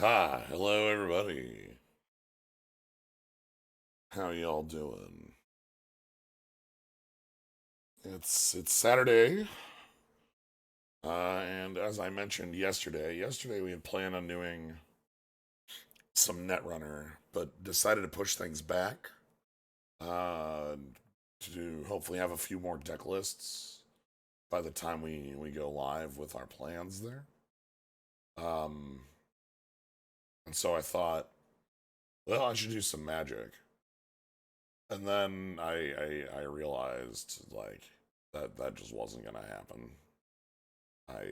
Aha, hello everybody. How y'all doing? It's Saturday, and as I mentioned yesterday we had planned on doing some Netrunner, but decided to push things back uh, to hopefully have a few more deck lists by the time we go live with our plans there. Um, and so I thought, well, I should do some Magic. And then I realized like that just wasn't gonna happen. I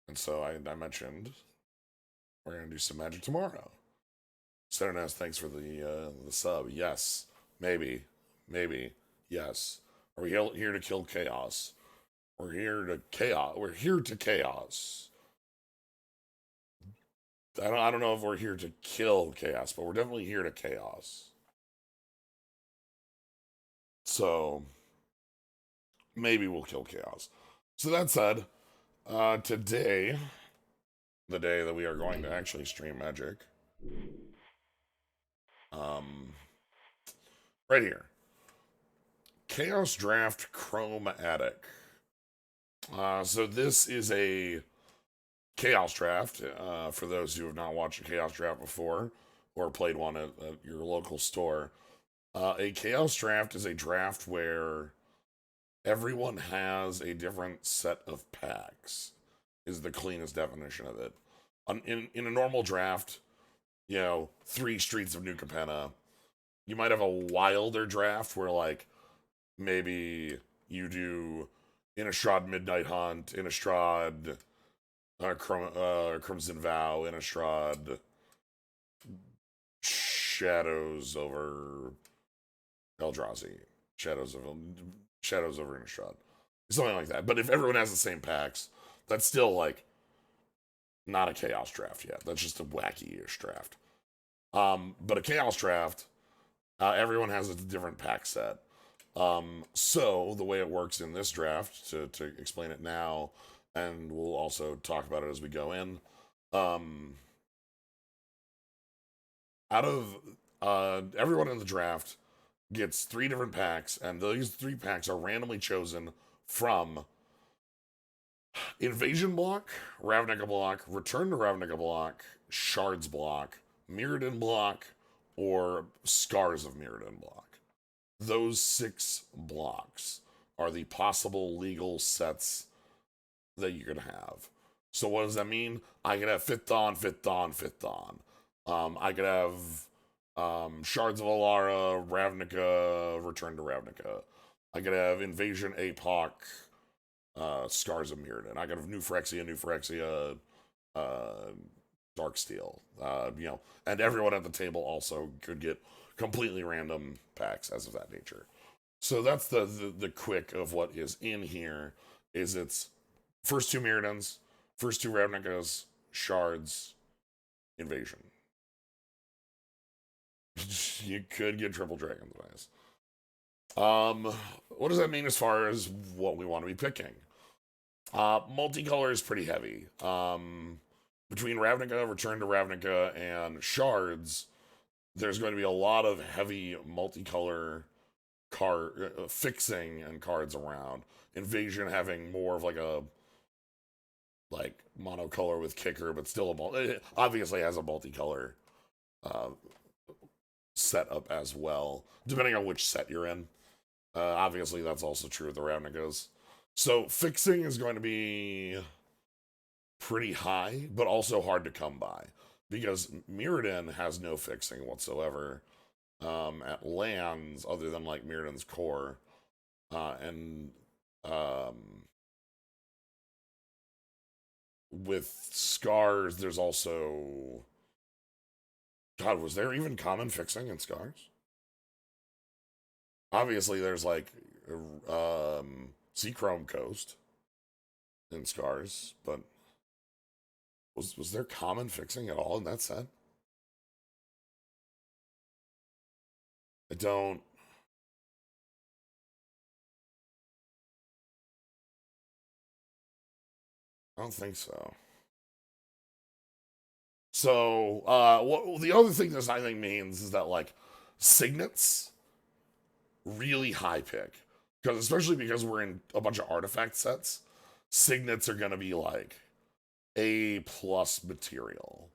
and so I mentioned we're gonna do some Magic tomorrow. Cernaz, thanks for the sub. Yes, maybe, yes. Are we here to kill chaos? We're here to chaos. We're here to chaos. I don't know if we're here to kill chaos, but we're definitely here to chaos. So maybe we'll kill chaos. So that said, today, the day that we are going to actually stream Magic, um, right here, Chaos Draft Chrome-atic. So this is a Chaos Draft. For those who have not watched a Chaos Draft before or played one at your local store, a Chaos Draft is a draft where everyone has a different set of packs. Is the cleanest definition of it. In a normal draft, three Streets of New Capenna. You might have a wilder draft where like maybe you do Innistrad Midnight Hunt, Innistrad Crimson Vow, Innistrad Shadows over Eldrazi, Shadows of Shadows over Innistrad, something like that. But if everyone has the same packs, that's still like not a chaos draft yet. That's just a wacky-ish draft. But a chaos draft, everyone has a different pack set. So the way it works in this draft, to explain it now, and we'll also talk about it as we go in. Um, Out of everyone in the draft gets three different packs, and these three packs are randomly chosen from Invasion block, Ravnica block, Return to Ravnica block, Shards block, Mirrodin block, or Scars of Mirrodin block. Those six blocks are the possible legal sets that you could have. So what does that mean? I could have Fifth Dawn, Fifth Dawn, Fifth Dawn. I could have Shards of Alara, Ravnica, Return to Ravnica. I could have Invasion APOC, Scars of Mirrodin. I could have New Phyrexia, Darksteel. And everyone at the table also could get completely random packs as of that nature. So that's the quick of what is in here. Is it's first two Mirrodins, first two Ravnicas, Shards, Invasion. You could get triple Dragon's Eyes. What does that mean as far as what we want to be picking? Multicolor is pretty heavy. Between Ravnica, Return to Ravnica, and Shards, there's going to be a lot of heavy multicolor card fixing and cards around. Invasion having more of like a monocolor with kicker, but still it obviously has a multicolor uh, setup as well, depending on which set you're in. Obviously, that's also true of the Ravnicas. So fixing is going to be pretty high, but also hard to come by because Mirrodin has no fixing whatsoever at lands other than like Mirrodin's core. And with Scars, there's also. God, was there even common fixing in Scars? Obviously, there's like Sea Chrome Coast in Scars, but was there common fixing at all in that set? I don't. I don't think so. So, the other thing this I think means is that like signets really high pick because especially because we're in a bunch of artifact sets, signets are gonna be like A plus material.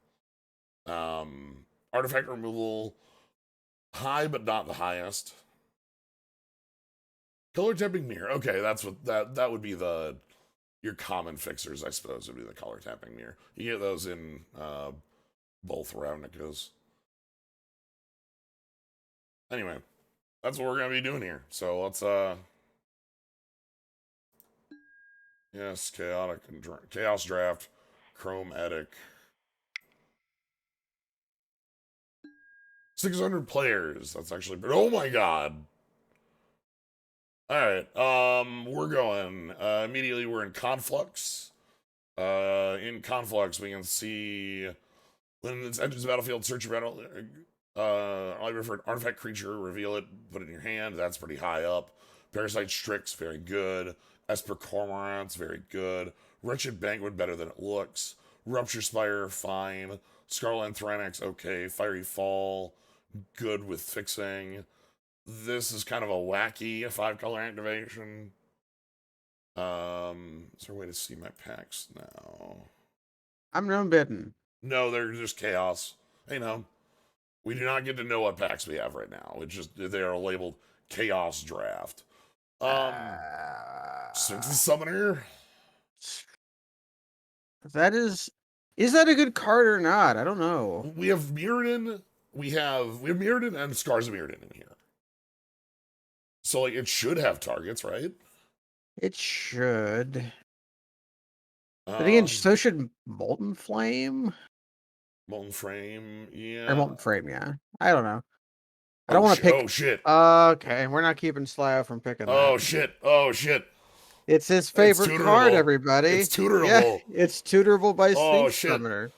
Artifact removal high but not the highest. Color tapping mirror. Okay, that's what that would be the your common fixers, I suppose, would be the color tapping mirror. You get those in both Ravnicas. Anyway, that's what we're gonna be doing here. So let's yes, chaotic and chaos draft, Chrome-atic. 600 players. That's actually oh my god. All right. We're going. Immediately we're in Conflux. In Conflux, we can see when it enters the battlefield, search your battle. I'll for an artifact creature, reveal it, put it in your hand. That's pretty high up. Parasite Strix, very good. Esper Cormorants, very good. Wretched Banquet, better than it looks. Rupture Spire, fine. Scarlet Anthrax, okay. Fiery Fall, good with fixing. This is kind of a wacky 5-color activation. Is there a way to see my packs now? I'm Gnomebitten. No, they're just chaos. Hey, no. We do not get to know what packs we have right now. It's just they are labeled chaos draft. Search the summoner. Is that a good card or not? I don't know. We have Mirrodin. We have Mirrodin and Scars of Mirrodin in here. So like it should have targets, right? It should. But again, so should Molten Flame Molten Frame, or yeah. Molten Frame. Yeah, I don't know. I don't Oh want to shit! pick. Oh shit! Okay, we're not keeping Slough from picking Oh that. shit! Oh shit! It's his It's favorite card, tutorable. It's everybody. Yeah, tutorable. it's tutorable by Oh Sphinx shit! Summoner.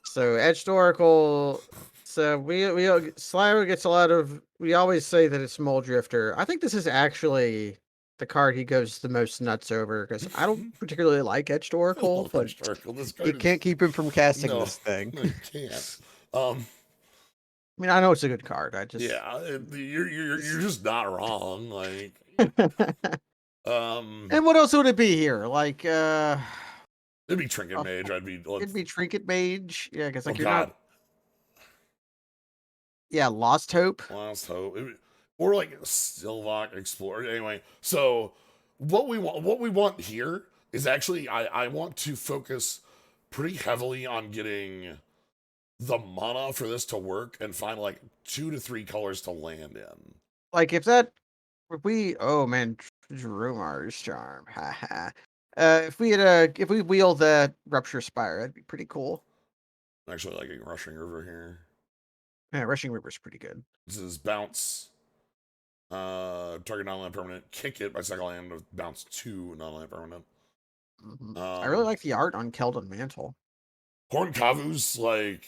So Edged Oracle. So we Slough gets a lot of. We always say that it's Mole Drifter. I think this is actually the card he goes the most nuts over because I don't particularly like Edged I Oracle, love but Edge Oracle. This you card is can't keep him from casting no, this thing. no, you can't. Um, I mean, I know it's a good card. I just yeah, you're just not wrong. Like, and what else would it be here? Like, it'd be Trinket Mage. I'd be. it'd be Trinket Mage. Yeah, because Oh like you're not. God, Yeah, Lost Hope. Last Hope, or like Sylvok Explorer. Anyway, so what we want here is actually I want to focus pretty heavily on getting the mana for this to work and find like 2 to 3 colors to land in. Like if we oh man, Drumar's Charm. Haha. If we wield that Rupture Spire, that'd be pretty cool. I'm actually liking Rushing River here. Yeah, Rushing River's pretty good. This is bounce. Target non-land permanent. Kick it by second land with bounce 2 non-land permanent. I really like the art on Keldon Mantle. Horn Kavu's like.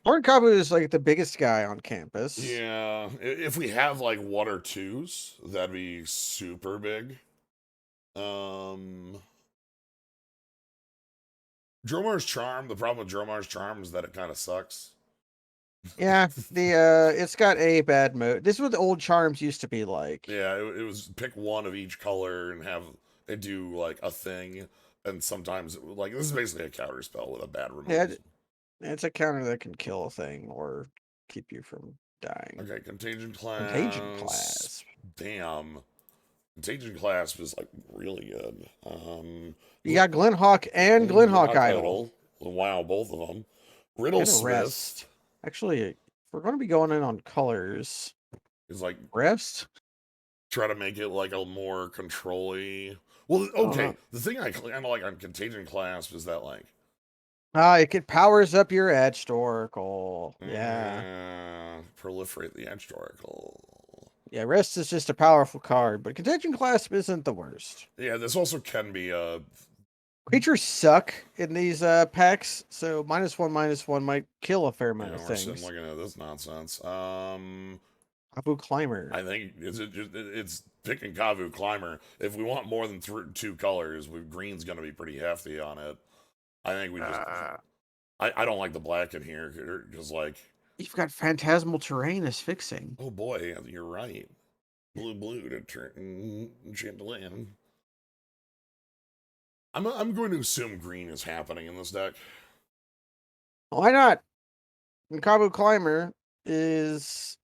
Horn Kabu is like the biggest guy on campus. Yeah, if we have like 1 or 2s, that'd be super big. Dromar's Charm. The problem with Dromar's Charm is that it kind of sucks. Yeah, it's got a bad mode. This is what the old charms used to be like. Yeah, it was pick 1 of each color and have it do like a thing, and sometimes like this is basically a counter spell with a bad removal. Yeah, it's a counter that can kill a thing or keep you from dying. Okay, Contagion Clasp. Contagion Clasp. Damn. Contagion Clasp is like really good. You got Glenhawk and Glenhawk Idol. Wow, both of them. Riddlesmith. Actually, we're going to be going in on colors. Is like Rest. Try to make it like a more control-y. Well, okay. The thing I kind of like on Contagion Clasp is that like it powers up your Edged Oracle. Yeah. Proliferate the Edged Oracle. Yeah, Rest is just a powerful card, but Contagion Clasp isn't the worst. Yeah, this also can be creatures suck in these packs, so -1/-1 might kill a fair amount of things. We're sitting looking at this nonsense. Kavu Climber. I think it's picking Kavu Climber. If we want more than 2 colors, green's going to be pretty hefty on it. I think we just I don't like the black in here because like, You've got phantasmal terrain as fixing. oh boy, you're right. Blue to turn Chandelier. I'm going to assume green is happening in this deck. Why not? Kabu Climber is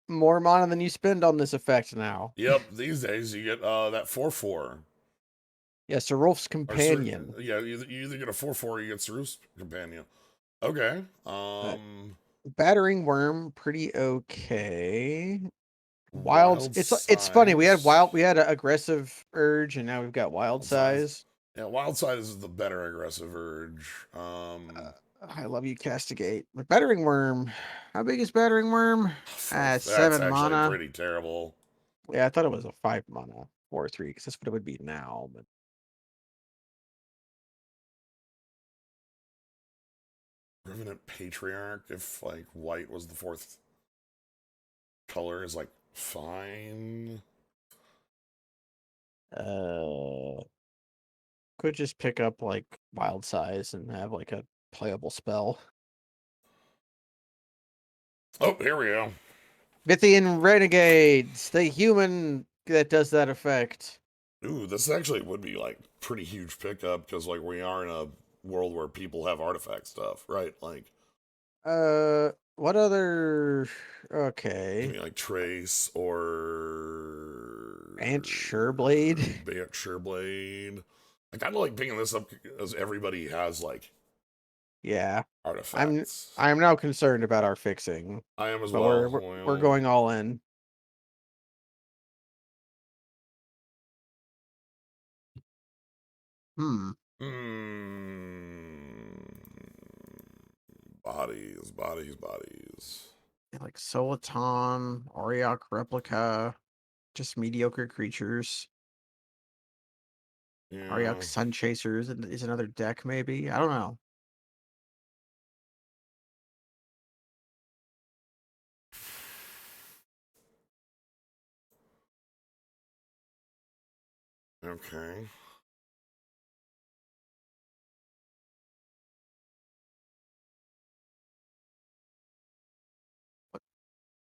more mana than you spend on this effect now. Yep, these days you get that 4/4. Yes, yeah, Rolf's Or companion. yeah, you either get a 4/4 or you get Saruf's companion. Okay. Battering Worm, pretty okay. Wilds. Wild It's funny. size. We had an aggressive urge, and now we've got wild Wild size. size. Yeah, wild size is the better aggressive urge. I love you, Castigate. But Battering Worm. How big is Battering Worm? That's 7 actually mana. pretty terrible. Yeah, I thought it was a 5 mana 4/3 because that's what it would be now. But Revenant Patriarch, if like white was the fourth color, is like fine. Could just pick up like wild size and have like a playable spell. Oh, here we go. Vithian Renegades, the human that does that effect. Ooh, this actually would be like pretty huge pickup because like we are in a world where people have artifact stuff, right? Like, What other? give Okay, me like Trace or Ant Sureblade. Bayek Sureblade. I kind of like picking this up because everybody has like Yeah, artifacts. I'm now concerned about our fixing, I am as but well. we're Well, going all in. Hmm. hmm. Bodies. Like Soliton, Auriok Replica, just mediocre creatures. Yeah. Auriok Sun Chasers is another deck, maybe. I don't know. Okay.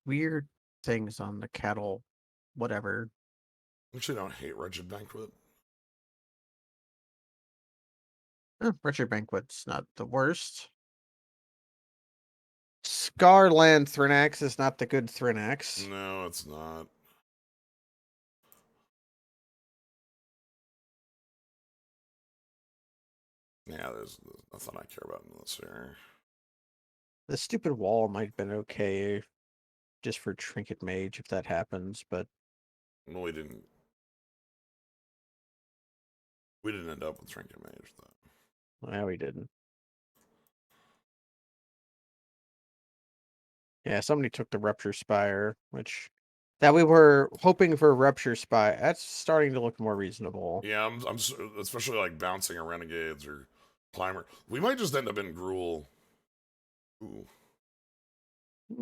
Weird things on the cattle, whatever. Actually, I don't hate Wretched Banquet. Richard Banquet's not the worst. Scarland Thrinax is not the good Thrinax. No, it's not. Yeah, there's nothing I care about in this here. The stupid wall might have been okay just for Trinket Mage if that happens, but No, we didn't. We didn't end up with Trinket Mage though. well, we didn't. Yeah, somebody took the Rupture Spire, which that we were hoping for Rupture Spire. That's starting to look more reasonable. Yeah, I'm especially like bouncing a Renegades or Climber. We might just end up in Gruul. Ooh,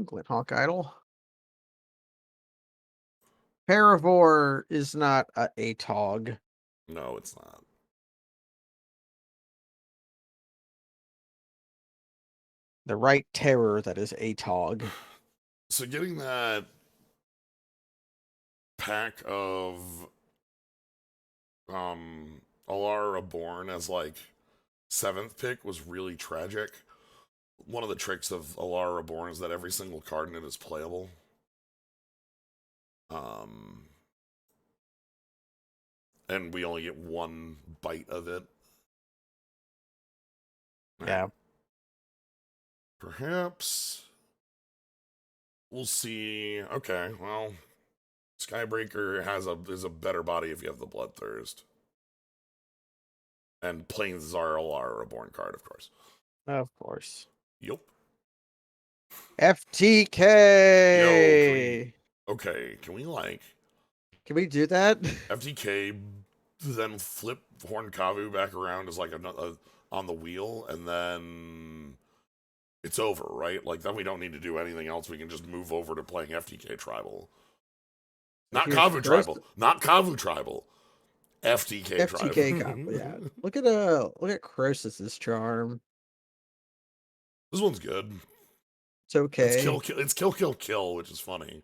Glinthawk Idol. Paravore is not a ATOG. no, it's not. The right terror that is ATOG. So getting that pack of Alara Reborn as like seventh pick was really tragic. One of the tricks of Alara Reborn is that every single card in it is playable. Um, and we only get one bite of it. Yeah. Perhaps we'll see. Okay, well, Skybreaker is a better body if you have the Bloodthirst. And Plains are a Reborn card, of course. Of course. Yup. Yo, FTK. can we like Can we do that? FTK then flip Horn Kavu back around as like a on the wheel and then it's over, right? Like then we don't need to do anything else. We can just move over to playing FTK Tribal. Not Here's Kavu Tribal. Not Kavu Tribal. FTK FTK Tribal. comp. Yeah. Look at Croesus's charm. This one's good. It's okay. It's kill kill kill, which is funny.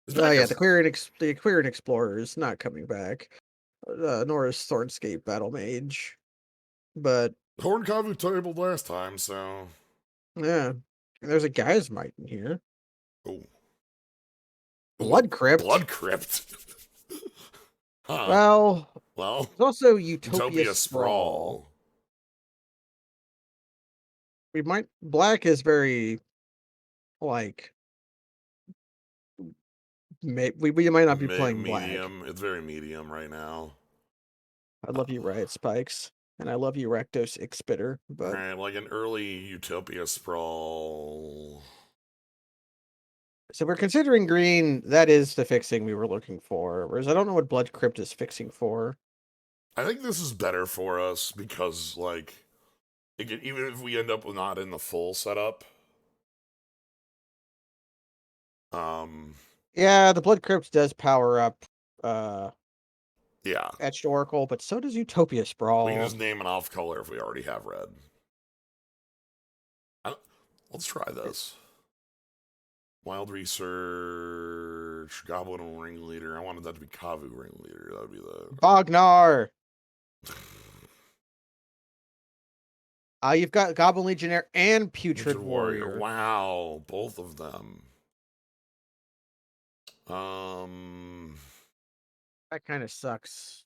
This Oh deck yeah, has the Queer Explorer is not coming back. Nor is Thornscape Battle Mage. But Horn Kavu tabled last time, so yeah, there's a Guy's Might in here. oh Blood Crypt. Blood Crypt. Huh. Well, Well, there's also Utopia Utopia Sprawl. Sprawl. We might Black is very like we might not be playing Black. Medium. It's very medium right now. I love you, Riot Spikes, and I love you, Rakdos Ixbitter, but Right, like an early Utopia Sprawl. so we're considering green. That is the fixing we were looking for. Whereas I don't know what Blood Crypt is fixing for. I think this is better for us because, like, even if we end up not in the full setup, um, Yeah, the Blood Crypt does power up uh yeah, Etched Oracle, but so does Utopia we can Sprawl. just name an off color if we already have red. I, let's try this. Wild Research, Goblin Ringleader. I wanted that to be Kavu Ringleader. That would be the. Bognar. You've got Goblin Legionnaire and Putrid Warrior. Wow, both of them. Um, That kind of sucks.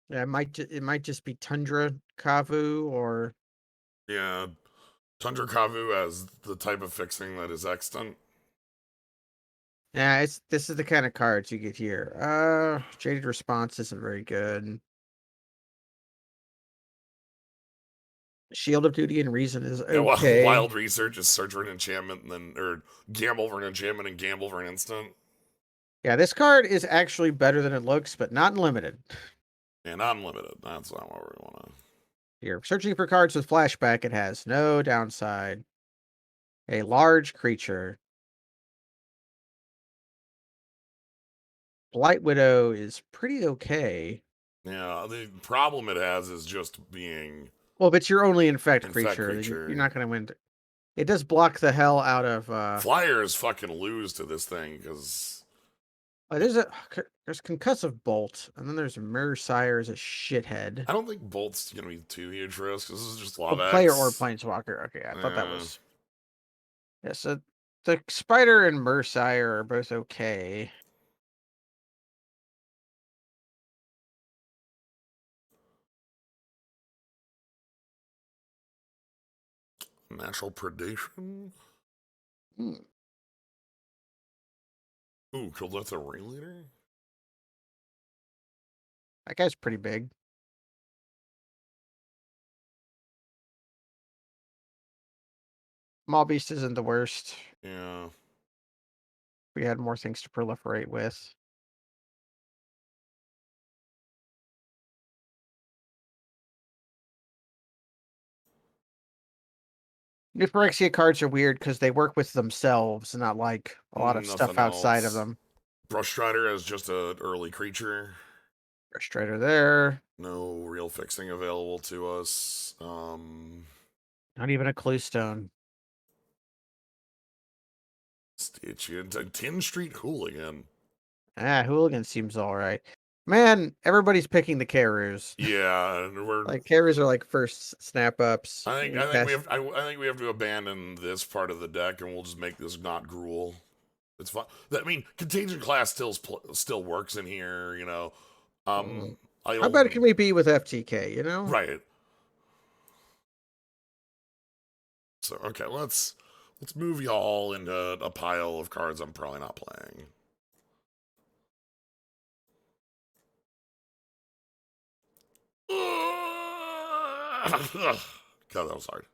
Yeah, it might just be Tundra Kavu or yeah, Tundra Kavu as the type of fixing that is extant. yeah. This is the kind of cards you get here. Jaded Response isn't very good. Shield of Duty and Reason is Yeah, okay. Wild Research is search for an enchantment and then, or gamble for an enchantment and gamble for an instant. Yeah, this card is actually better than it looks, but not in limited. And unlimited. That's not what we want to. Here, searching for cards with flashback, it has no downside. A large creature. Blight Widow is pretty okay. Yeah, the problem it has is just being Well, if it's your only infect infect creature, you're creature. not going to win. It does block the hell out of. Flyers fucking lose to this thing because There's Concussive Bolt, and then there's Mirror Sire as a shithead. I don't think Bolt's gonna be too huge for us because this is just a lot Oh, of player or X. planeswalker. Okay, I thought that Yeah. was. Yeah, so the Spider and Mercire are both okay. Natural Predation. Hmm, Ooh, cool. That's a ringleader. that guy's pretty big. Maw Beast isn't the worst. Yeah. We had more things to proliferate with. New Phyrexia cards are weird because they work with themselves, not like a lot of stuff Nothing outside of else. them. Brush Strider as just an early creature. Frustrator there. No real fixing available to us. Not even a Clue Stone. Stygian, Tin Street Hooligan. Hooligan seems alright. Man, everybody's picking the Karus. Yeah, and we're. Like, Karus are like first snap ups. We I think we pass. have. I think we have to abandon this part of the deck, and we'll just make this not Gruul. It's fine. I mean, Contagion class still works in here. You know. Mm. How Idle. bad can we be with FTK? You know. Right. So okay, let's move y'all into a pile of cards I'm probably not playing. God, that was hard.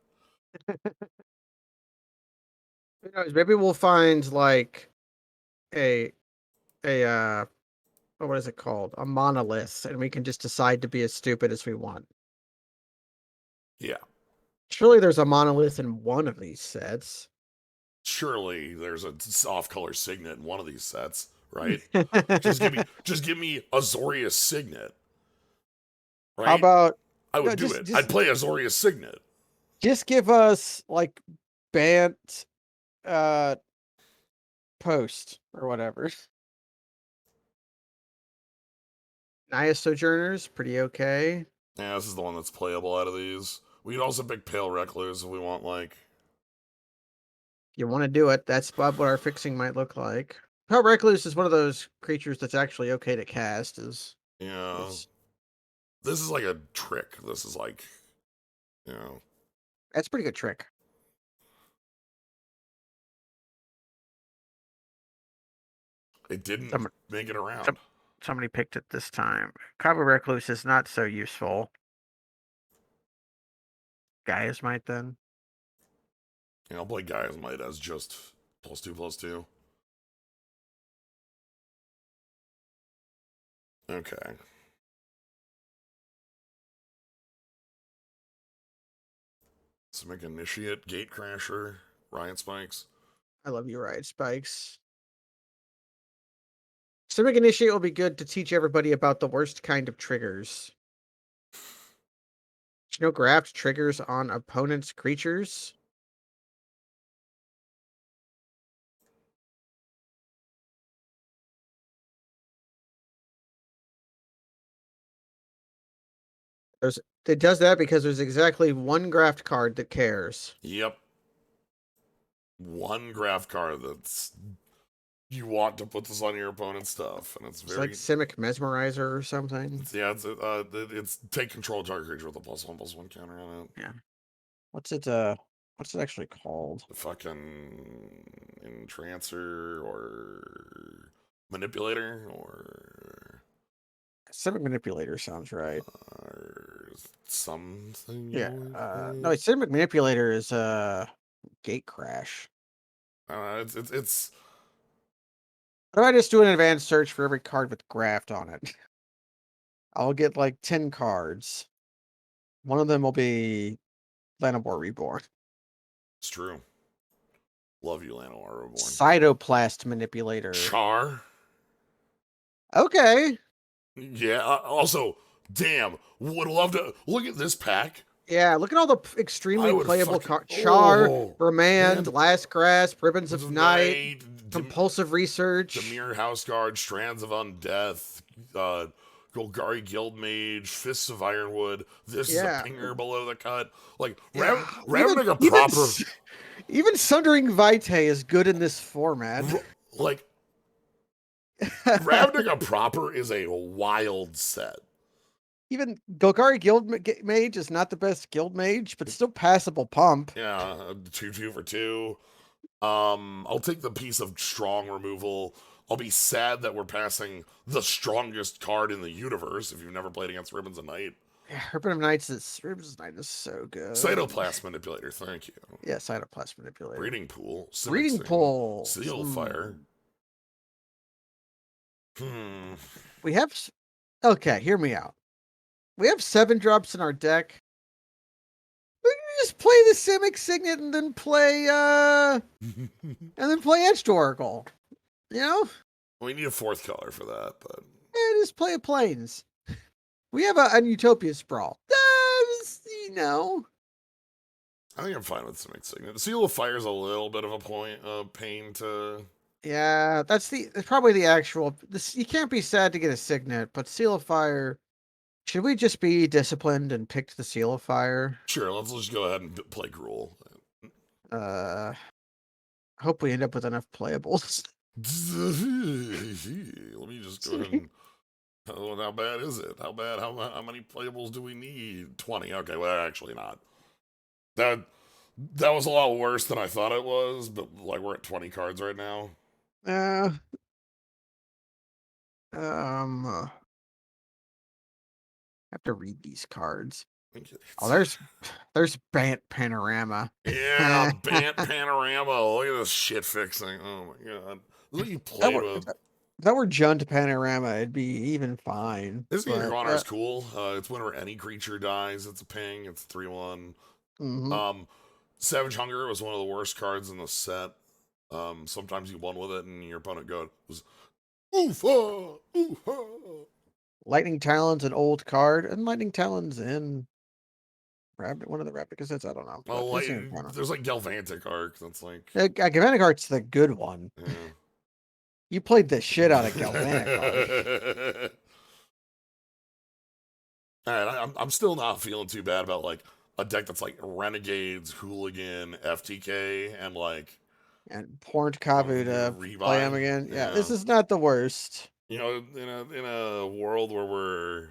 Who knows? Maybe we'll find like a a what is it called? A monolith, and we can just decide to be as stupid as we want. Yeah. Surely there's a monolith in one of these sets. Surely there's a soft color signet in one of these sets, right? Just give me Azorius signet, How right? about I No, would do it. I'd play Azorius Signet. just give us like Bant uh Post or whatever. Naya Sojourners, pretty okay. Yeah, this is the one that's playable out of these. We could also pick Pale Recluse if we want, like... You want to do it, that's what our fixing might look like. Pale Recluse is one of those creatures that's actually okay to cast. Yeah. Is This is like a trick. This is like... That's a pretty good trick. It didn't Some, make it around. some, somebody picked it this time. Cabo Recluse is not so useful. Gaia's Might then. Yeah, I'll play Gaia's Might as just +2/+2. Okay. Simic Initiate, Gatecrasher, Riot Spikes. I love you, Riot Spikes. Simic Initiate will be good to teach everybody about the worst kind of triggers. Graft triggers on opponent's creatures. It does that because there's exactly one graft card that cares. Yep. One graft card that's... You want to put this on your opponent's stuff, and it's It's very... like Simic Mesmerizer or something. It's take control of target creature with a +1/+1 counter on it. Yeah. What's it actually called? The fucking Entrancer or Manipulator or Simic Manipulator sounds right. something. Yeah. No, Simic Manipulator is Gate Crash. It's. What if I just do an advanced search for every card with graft on it? I'll get like 10 cards. One of them will be Llanowar Reborn. It's true. Love you, Llanowar Reborn. Cytoplast Manipulator. Char. Okay. Yeah. Also, damn. Would love to look at this pack. Yeah, look at all the extremely playable cards. Char, Remand, Last Grasp, Ribbons of Night, Compulsive Research, Dimir Houseguard, Strands of Undeath, Golgari Guildmage, Fists of Ironwood. This is a pinger below the cut. Like, Ravnica proper. Even Sundering Vitae is good in this format. Like, Ravnica proper is a wild set. Even Golgari Guildmage is not the best Guildmage, but still passable pump. Yeah, 2/2 for 2. I'll take the piece of strong removal. I'll be sad that we're passing the strongest card in the universe if you've never played against Ribbons of Night. Yeah, Ribbons of Night is so good. Cytoplast Manipulator, thank you. Yeah, Cytoplast Manipulator. Breeding Pool. Breeding Pool. Seal Fire. We have... Okay, hear me out. We have 7 drops in our deck. We can just play the Simic Signet and then play Edged Oracle. You know? We need a 4th color for that, but just play a Plains. We have a Utopia Sprawl. You know. I think I'm fine with Simic Signet. Seal of Fire is a little bit of a pain to... Yeah, that's probably the actual... You can't be sad to get a Signet, but Seal of Fire... Should we just be disciplined and pick the Seal of Fire? Sure, let's just go ahead and play Gruul. Hope we end up with enough playables. Let me just go ahead and... how bad is it? How many playables do we need? 20. Okay, well, actually not. That was a lot worse than I thought it was, but like we're at 20 cards right now. I have to read these cards. Oh, there's Bant Panorama. Yeah, Bant Panorama. Look at this shit fixing. Oh my god. Look you play with. If that were Junt Panorama, it'd be even fine. This Gunnar is cool. It's whenever any creature dies, it's a ping. It's 3/1. Savage Hunger was one of the worst cards in the set. Sometimes you won with it, and your opponent goes, "Oofa, oofa." Lightning Talon's an old card, and Lightning Talon's in One of the replica sets. I don't know. Oh, But like, this seems kind of. there's like Galvantic Arc. That's like, Galvanic Art's the good one. yeah. You played the shit out of Galvanic Arc. All right, I'm still not feeling too bad about like a deck that's like Renegades, Hooligan, FTK, and like And Pornt Kavu to play him Rebuy. again. Yeah, Yeah, this is not the worst. you know, in a world where we're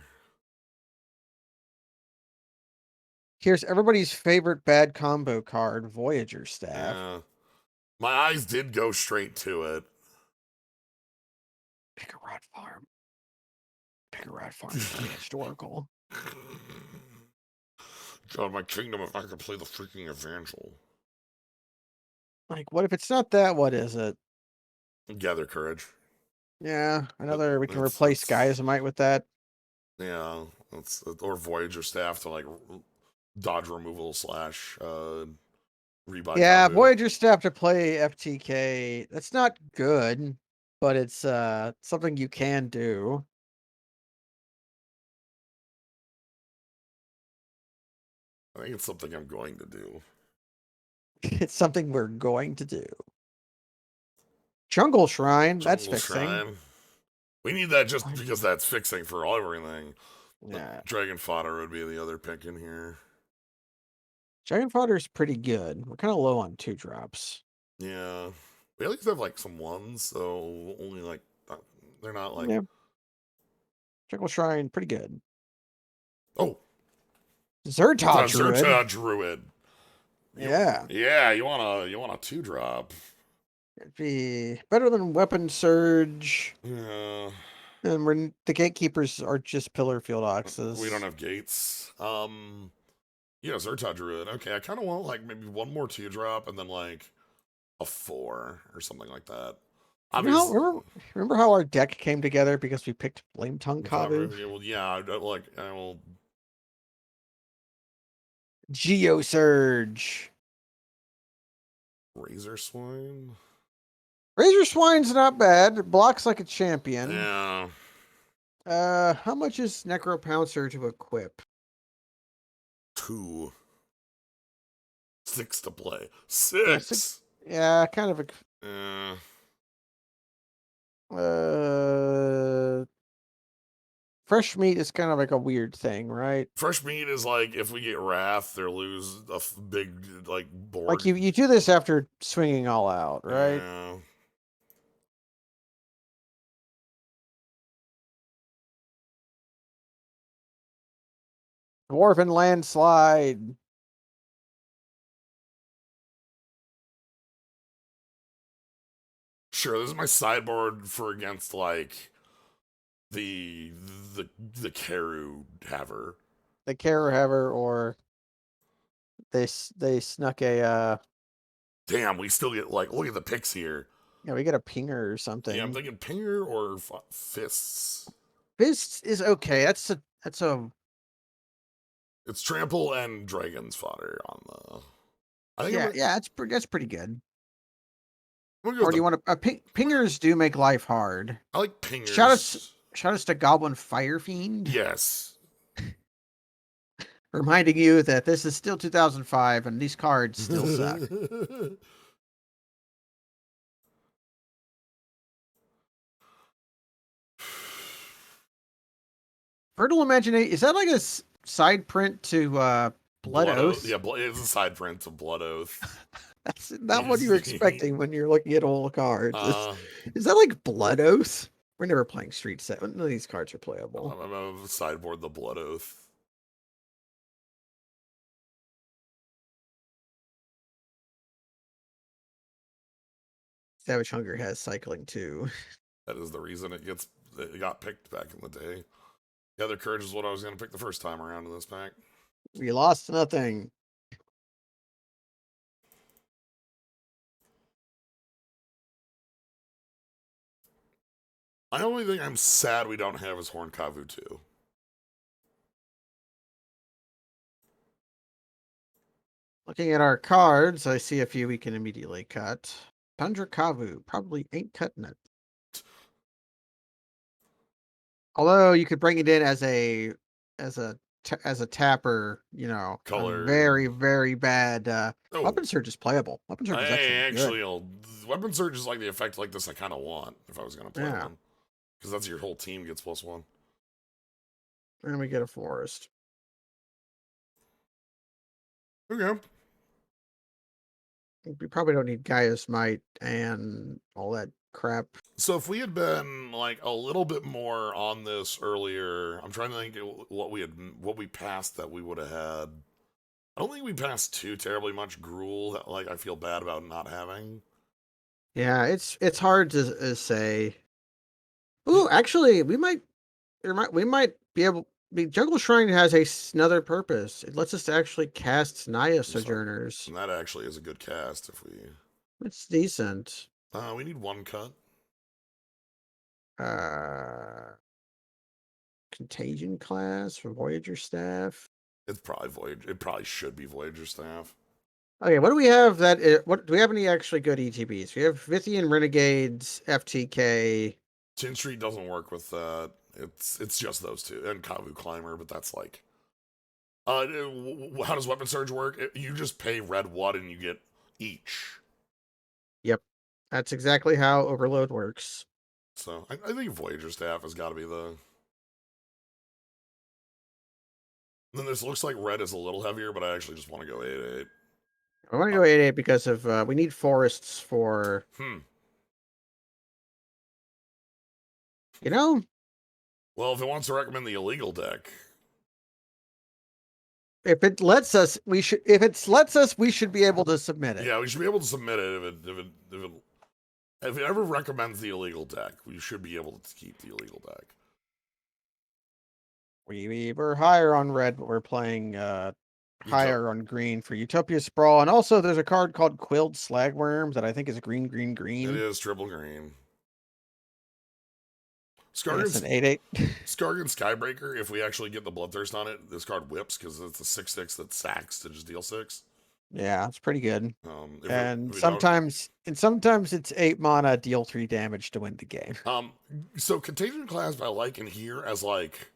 Here's everybody's favorite bad combo card, Voyager Staff. my eyes did go straight to it. Pick a rat farm. Pick a rat farm. Play historical. God, my kingdom! If I could play the freaking Evangel. Like, what if it's not that? What is it? Gather courage. Yeah, another. We can That's replace Geysermite with that. yeah. That's or Voyager staff to like dodge removal slash rebuy Yeah, Kavu. Voyager Staff to play FTK. That's not good, but it's something you can do. I think it's something I'm going to do. It's something we're going to do. Jungle Shrine. That's Jungle fixing. Shrine. We need that just because that's fixing for everything. Yeah, Dragon Fodder would be the other pick in here. Dragon Fodder is pretty good. We're kind of low on 2-drops. Yeah. We at least have like some ones, so only like they're not like Yeah, Jungle Shrine, pretty good. oh Zerta Druid. Zerta Druid. Yeah, You want a 2-drop. it'd be better than Weapon Surge. Yeah. And the gatekeepers are just Pillar Field We don't Oxes. have gates. Yeah, Zerta Druid. Okay, I kind of want like maybe one more 2-drop and then like a 4 or something like that. Obviously, Remember how our deck came together because we picked Flame Tongue Kavu? well, yeah, I will. Geosurge. Razor Swine. Razor Swine's not bad. It blocks like a champion. Yeah, How much is Necro Pouncer to equip? 2, 6 to play. Yeah, 6. yeah, kind of a. Fresh meat is kind of like a weird thing, right? Fresh meat is like if we get Wrath, they lose a big like board. Like you do this after swinging all out, right? Yeah. Dwarven Landslide. Sure, this is my sideboard for against like the the Karu Haver. The Haver, or they snuck a Damn, we still get like look at the picks here. yeah, we get a pinger or something. Yeah, I'm thinking Pinger or Fists. Fist is okay. That's a It's Trample and Dragon's Fodder on the. I think yeah, that's pretty good. I'm gonna go Or with do you want to pingers do make life hard. I like Pingers. Shout us to Goblin Fire Fiend. Yes. Reminding you that this is still 2005 and these cards still suck. Fertile Imagination, is that like a side print to Blood Oath? Yeah, it's a side print to Blood Oath. That's not what you're expecting when you're looking at old cards. Uh, Is that like Blood Oath? We're never playing Street Set. None of these cards are playable. I'm gonna sideboard the Blood Oath. Savage Hunger has cycling too. That is the reason it got picked back in the day. The other Courage is what I was gonna pick the first time around in this pack. We lost nothing. I only think I'm sad we don't have is Horn Kavu 2. Looking at our cards, I see a few we can immediately cut. Tundra Kavu probably ain't cutting it. Although you could bring it in as a as a tapper, you know, a Color. very, very bad Oh, weapon surge is playable. Weapon surge is I actually good. actually, weapon surge is like the effect like this I kind of want if I was gonna play Yeah. one, because that's your whole team gets +1. And we get a forest. Okay. We probably don't need Gaia's Might and all that crap. So if we had been like a little bit more on this earlier, I'm trying to think what we passed that we would have had. I don't think we passed too terribly much gruel that like I feel bad about not having. Yeah, it's hard to say. Ooh, actually, we might be able. Jungle Shrine has another purpose. It lets us actually cast Naya So, Sojourners. and that actually is a good cast if we. It's decent. We need one cut. Uh, Contagion class for Voyager staff. It's probably Voyager. It probably should be Voyager staff. Okay, what do we have what do we have any actually good ETBs? We have Vithian Renegades, FTK. Chin Street doesn't work with that. It's just those two and Kavu Climber, but that's like. How does Weapon Surge work? You just pay red one and you get each. Yep. That's exactly how Overload works. So I think Voyager staff has got to be the. Then this looks like red is a little heavier, but I actually just want to go 8/8. I want to Uh, go 8/8 because of we need forests for hmm. you know, Well, if it wants to recommend the illegal deck, if it lets us, we should be able to submit it. yeah, we should be able to submit it if it ever recommends the illegal deck, we should be able to keep the illegal deck. We're higher on red, but we're playing Utop- higher on green for Utopia Sprawl, and also there's a card called Quilled Slagworm that I think is green, green, it green, is triple green. and it's Skargan's an 8/8. Skargan Skybreaker, if we actually get the Bloodthirst on it, this card whips because it's a 6/6 that sacks to just deal 6. Yeah, it's pretty good. If And we don't, sometimes it's 8 mana, deal 3 damage to win the game. so Contagion Clasp I like in here as like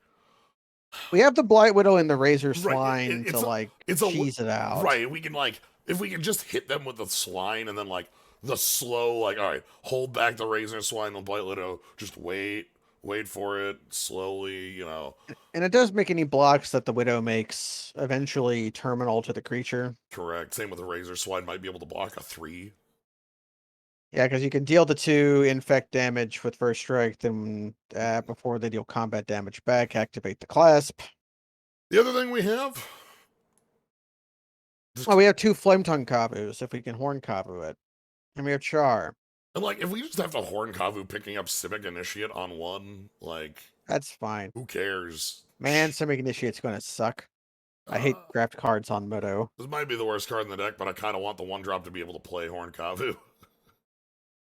We have the Blight Widow and the Razor right. Swine to like It's a cheese it out. right. We can like if we can just hit them with the swine and then like the slow like all right, hold back the razor swine, the blight widow, just wait for it slowly. And it does make any blocks that the Widow makes eventually terminal to the creature. Correct. Same with the razor swine might be able to block a 3. Yeah, because you can deal the 2 infect damage with first strike, then before they deal combat damage back, activate the clasp. The other thing we have. Oh, we have 2 Flame Tongue Kabus if we can Horn Kabu it. And we have Char. And like, if we just have to horn Kavu picking up Civic Initiate on one, like, That's fine. who cares? Man, Civic Initiate's going to suck. I hate Uh, draft cards on Moto. this might be the worst card in the deck, but I kind of want the 1-drop to be able to play Horn Kavu.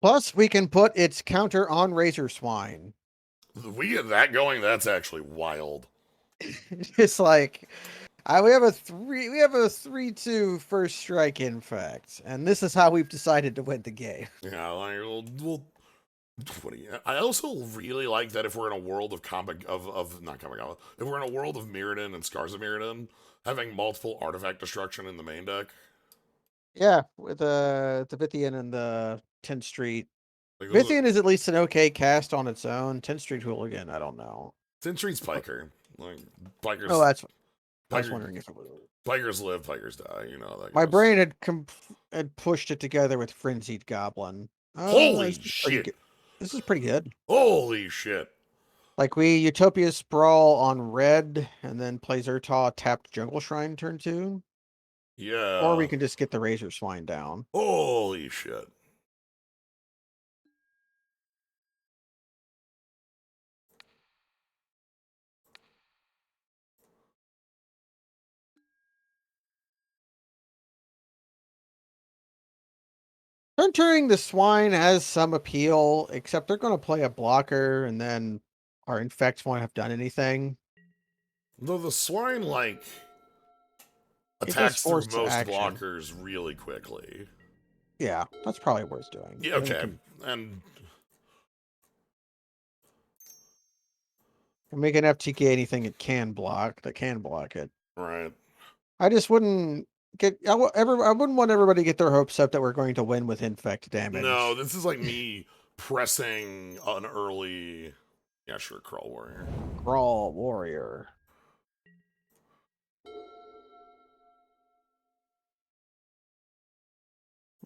Plus, we can put its counter on Razor Swine. If we get that going, that's actually wild. It's like we have a 3/2 first strike infect, and this is how we've decided to win the game. Yeah, like, I also really like that if we're in a world of not comic if we're in a world of Mirrodin and Scars of Mirrodin, having multiple artifact destruction in the main deck. Yeah, with the Vithian and the 10th Street. Like Vithian is at least an okay cast on its own. 10th Street Hooligan, I don't know. 10th Street's Piker. Like Oh, Pikers that's I was Piker wondering if it was. Pikers live, Pikers die, that My goes. brain had pushed it together with Frenzied Goblin. Holy This is pretty shit. good. This is pretty good. Holy shit. Like we Utopia Sprawl on red and then play Zertaw tapped Jungle Shrine turn 2. Or we Yeah. can just get the Razor Swine down. Holy shit. Turning the Swine has some appeal, except they're going to play a blocker and then our Infects won't have done anything. Though the swine, like, It does attacks through force most action. blockers really quickly. Yeah, that's probably worth doing. Yeah, okay. And Make an FTK anything it can block that can block it. Right. I just wouldn't get. I wouldn't want everybody to get their hopes up that we're going to win with infect No, damage. this is like me pressing an early. Yeah, sure, Crawl Warrior. Crawl warrior.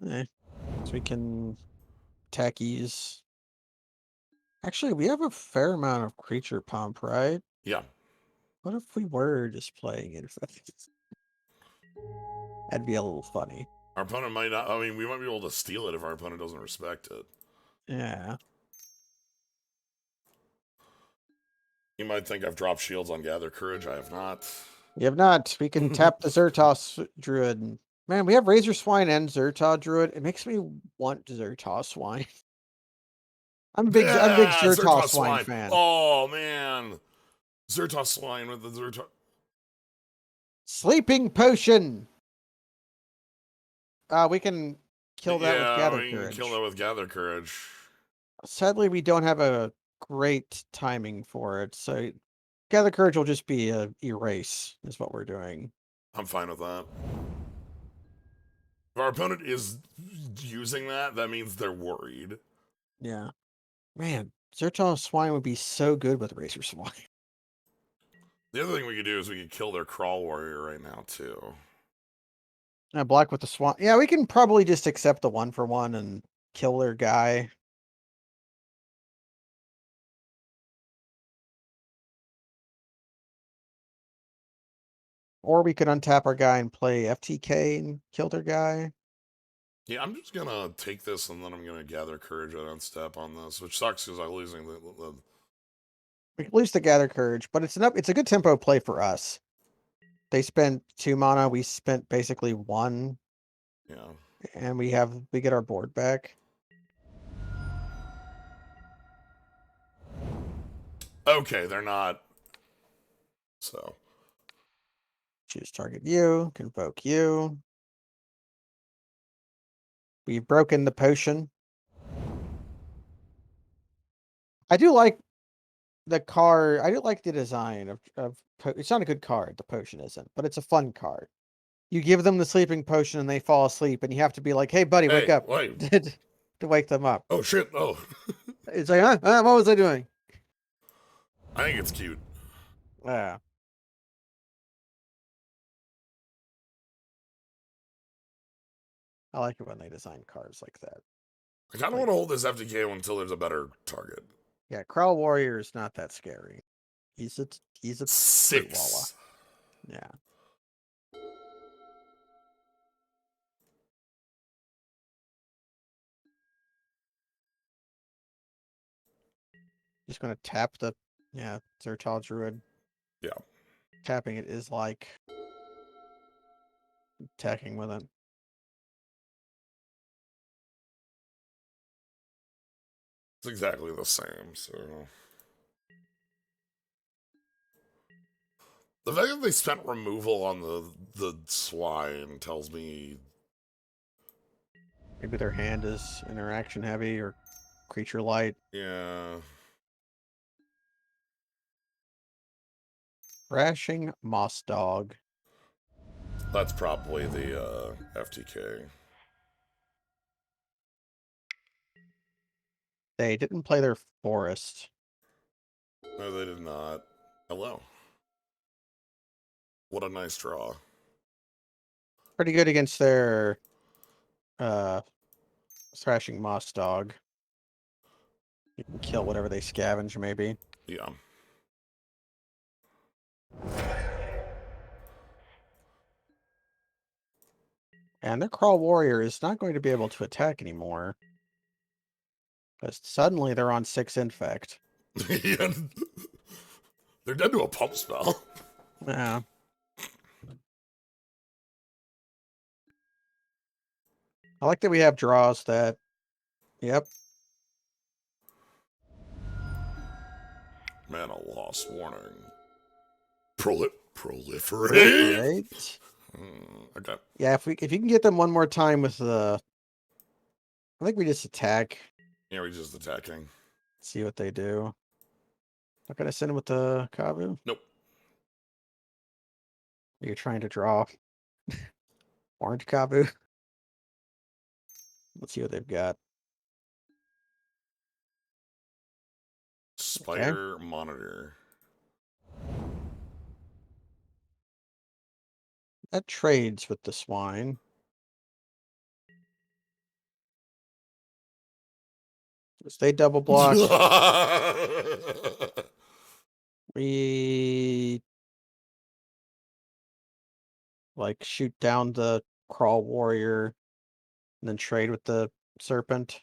So we can techies. Actually, we have a fair amount of creature pump, right? Yeah. What if we were just playing infect? That'd be a little funny. Our opponent might not. I mean, we might be able to steal it if our opponent doesn't respect it. Yeah. You might think I've dropped shields on Gather Courage. I have not. We have not. We can tap the Zertos Druid. Man, we have Razor Swine and Zerta Druid. It makes me want Zerta Swine. I'm a big Yeah, Zerta Zertos Swine Swine. fan. Oh man, Zertos Swine with the Zertos. Sleeping Potion. We can kill that with Yeah, Gather we can kill that Courage. with Gather Courage. Sadly, we don't have a great timing for it, so Gather Courage will just be a erase, is what we're doing. I'm fine with that. If our opponent is using that, that means they're worried. Yeah. Man, Zerta Swine would be so good with Razor Swine. The other thing we could do is we could kill their Crawl Warrior right now, too. Block with the Swan. Yeah, we can probably just accept the 1-for-1 and kill their guy. Or we could untap our guy and play FTK and kill their guy. Yeah, I'm just gonna take this and then I'm gonna Gather Courage and step on this, which sucks because I'm losing the. We could lose the Gather Courage, but it's a good tempo play for us. They spent 2 mana, we spent basically 1, Yeah. and we get our board back. Okay, they're not. So. Choose target you, convoke you. We've broken the potion. I do like the card. I do like the design of it's not a good card, the potion isn't, but it's a fun card. You give them the sleeping potion and they fall asleep, and you have to be like, "Hey, buddy, wake Hey, up!" wait. to wake them up. Oh, shit. Oh. It's like, huh? What was I doing? I think it's cute. Yeah. I like it when they design cards like that. I kind of want to hold this FTK until there's a better target. Yeah, Crawl Warrior is not that scary. He's a fruit walla. 6. Yeah. Just gonna tap the Zertal Druid. Yeah. Tapping it is like attacking with it. It's exactly the same, so. The fact that they spent removal on the swine tells me. Maybe their hand is interaction heavy or creature light. Yeah. Crashing Moss Dog. That's probably the FTK. They didn't play their forest. No, they did not. Hello. What a nice draw. Pretty good against their Thrashing Moss Dog. You can kill whatever they scavenge, maybe. Yeah. And their Crawl Warrior is not going to be able to attack anymore. Because suddenly they're on 6 infect. Yeah. They're dead to a pump spell. Yeah. I like that we have draws that. Yep. Mana loss warning. Proliferate. Proliferate. Okay. Yeah, if you can get them one more time with the. I think we just attack. Yeah, we're just attacking. See what they do. Not gonna send him with the Kabu? Nope. You're trying to draw orange Kabu? Let's see what they've got. Okay. Spider Monitor. That trades with the swine. Stay double block. We like shoot down the crawl warrior and then trade with the serpent.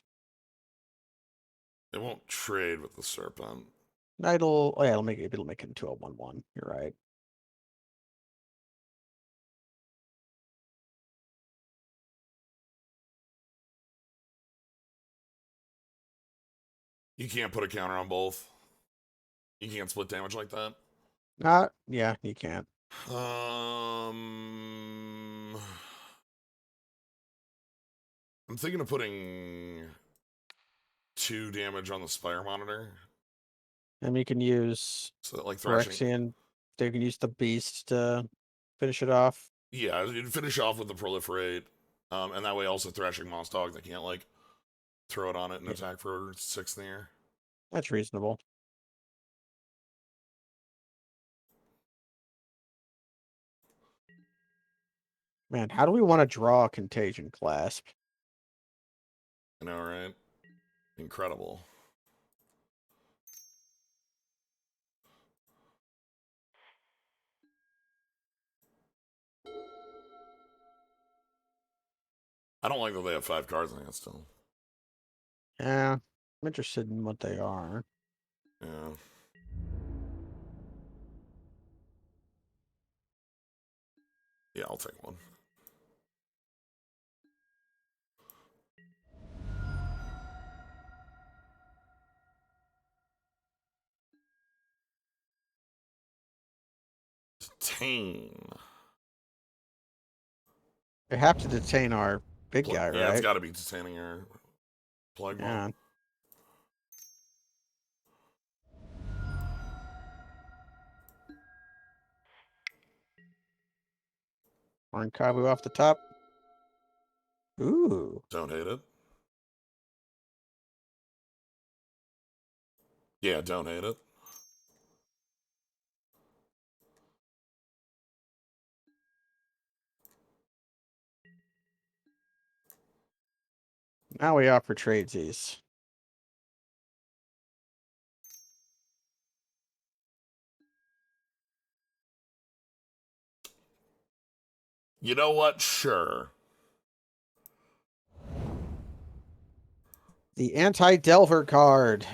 It won't trade with the serpent. Oh yeah, it'll make it into a 1/1. You're right. You can't put a counter on both. You can't split damage like that. Yeah, you can't. I'm thinking of putting 2 damage on the Spire Monitor. And you can use So that, like, thrashing. Phyrexian. They can use the beast to finish it off. Yeah, you'd finish off with the proliferate. And that way also thrashing Moss Dog. They can't, like, throw it on it and Yeah, attack for 6 in the air. that's reasonable. Man, how do we want to draw a Contagion Clasp? I know, right? Incredible. I don't like that they have 5 cards in it still. Yeah, I'm interested in what they are. Yeah. Yeah, I'll take one. Detain. They have to detain our big guy, Yeah, it's right? got to be detaining your Plague Maw. Yeah. Orange Kabu off the top. Ooh. Don't hate it. Yeah, don't hate it. Now we offer tradesies. You know what? Sure. The anti-Delver card.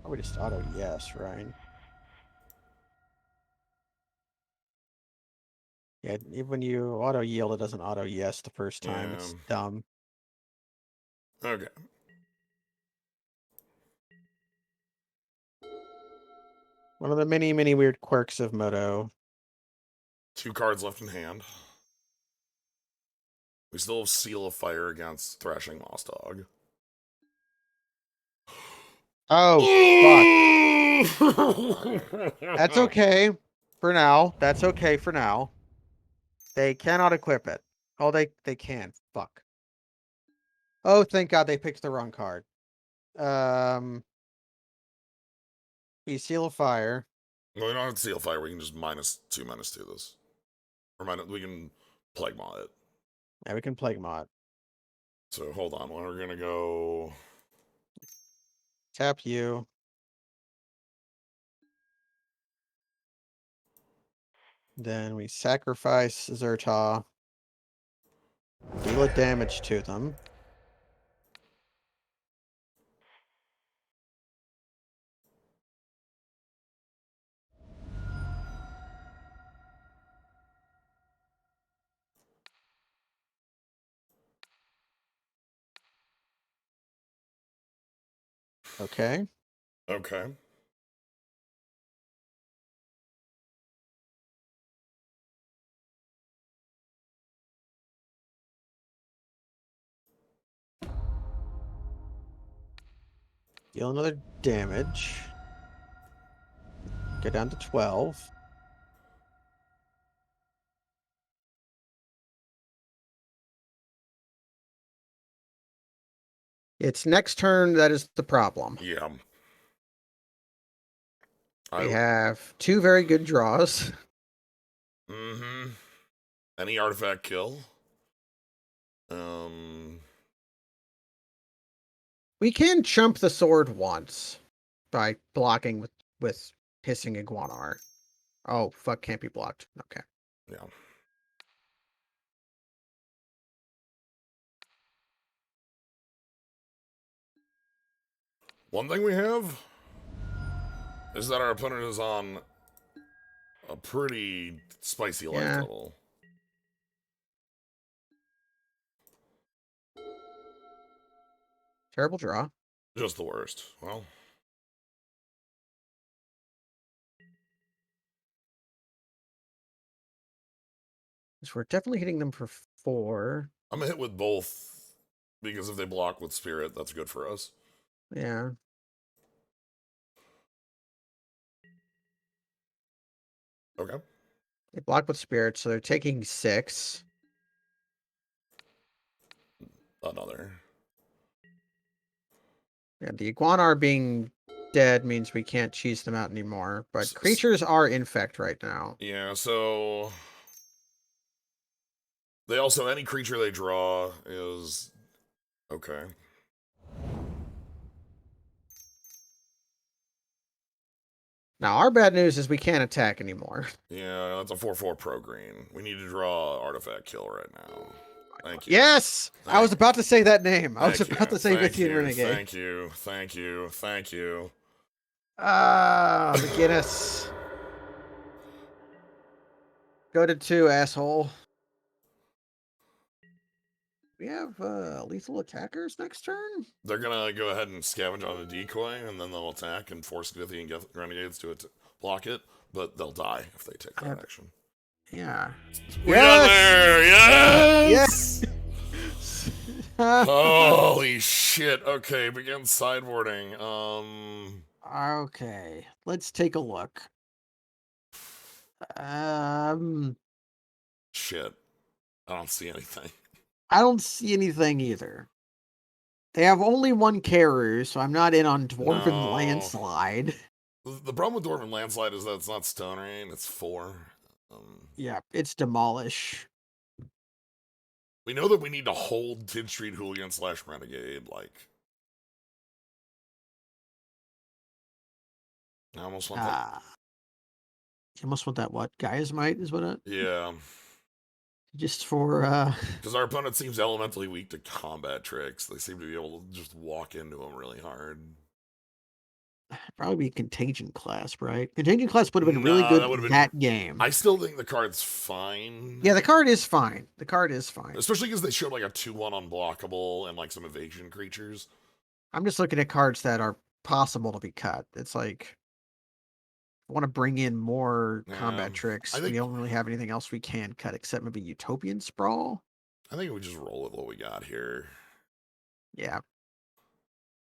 Probably just auto yes, right? Yeah, even when you auto yield, it doesn't auto yes the first time. Yeah. It's dumb. Okay. One of the many, many weird quirks of Moto. 2 cards left in hand. We still have Seal of Fire against Thrashing Moss Dog. Oh, fuck. That's okay for now. That's okay for now. They cannot equip it. Oh, they can. Fuck. Oh, thank God they picked the wrong card. We Seal of Fire. Well, we don't have to Seal of Fire. We can just -2/-2 this. Or we can Plague Maw it. Yeah, we can Plague Mod. So hold on. We're going to go. Tap you. Then we sacrifice Zerta. Deal a damage to them. Okay. Okay. Deal another damage. Go down to 12. It's next turn that is the problem. Yeah. We have 2 very good draws. Mm-hmm. Any artifact kill? Um. We can chump the sword once by blocking with hissing iguanar. Oh, fuck, can't be blocked. Okay. Yeah. One thing we have is that our opponent is on a pretty spicy life Yeah. total. Terrible draw. Just the worst. Well, So we're definitely hitting them for 4. I'm gonna hit with both because if they block with spirit, that's good for us. Yeah. Okay. They block with spirit, so they're taking 6. Another. Yeah, the iguanar being dead means we can't cheese them out anymore. But creatures are infect right now. Yeah, so they also any creature they draw is okay. Now, our bad news is we can't attack anymore. Yeah, that's a 4/4 pro green. We need to draw artifact kill right now. Thank you. Yes! I was about to say that name. I was Thank about you. to say Thank Vithian you. Renegade. Thank you. Thank you. Thank you. Ah, the Guinness. Go to 2, asshole. We have lethal attackers next turn? They're gonna go ahead and scavenge on a decoy, and then they'll attack and force Githy and Renegades to block it, but they'll die if they take that action. Yeah. We got there! Yes! Yes! Holy shit. Okay, begin sideboarding. Okay, let's take a look. Um, Shit. I don't see anything. I don't see anything either. They have only 1 Karu, so I'm not in on Dwarven No. Landslide. The problem with Dwarven Landslide is that it's not Stone Rain, it's 4. Yeah, it's Demolish. We know that we need to hold Tid Street Hooligan / Renegade, like. I almost want that. You almost want that what? Gaia's Might is what it? Yeah. Just for, Because our opponent seems elementally weak to combat tricks. They seem to be able to just walk into them really hard. probably be Contagion Clasp, right? Contagion Clasp would have been really Nah, good that would have that been. game. I still think the card's fine. Yeah, the card is fine. The card is fine. Especially because they showed like a 2/1 unblockable and like some evasion creatures. I'm just looking at cards that are possible to be cut. It's like, I want to bring in more combat tricks. We don't really have anything else we can cut except maybe Utopian Sprawl. I think we just roll with what we got here. Yeah.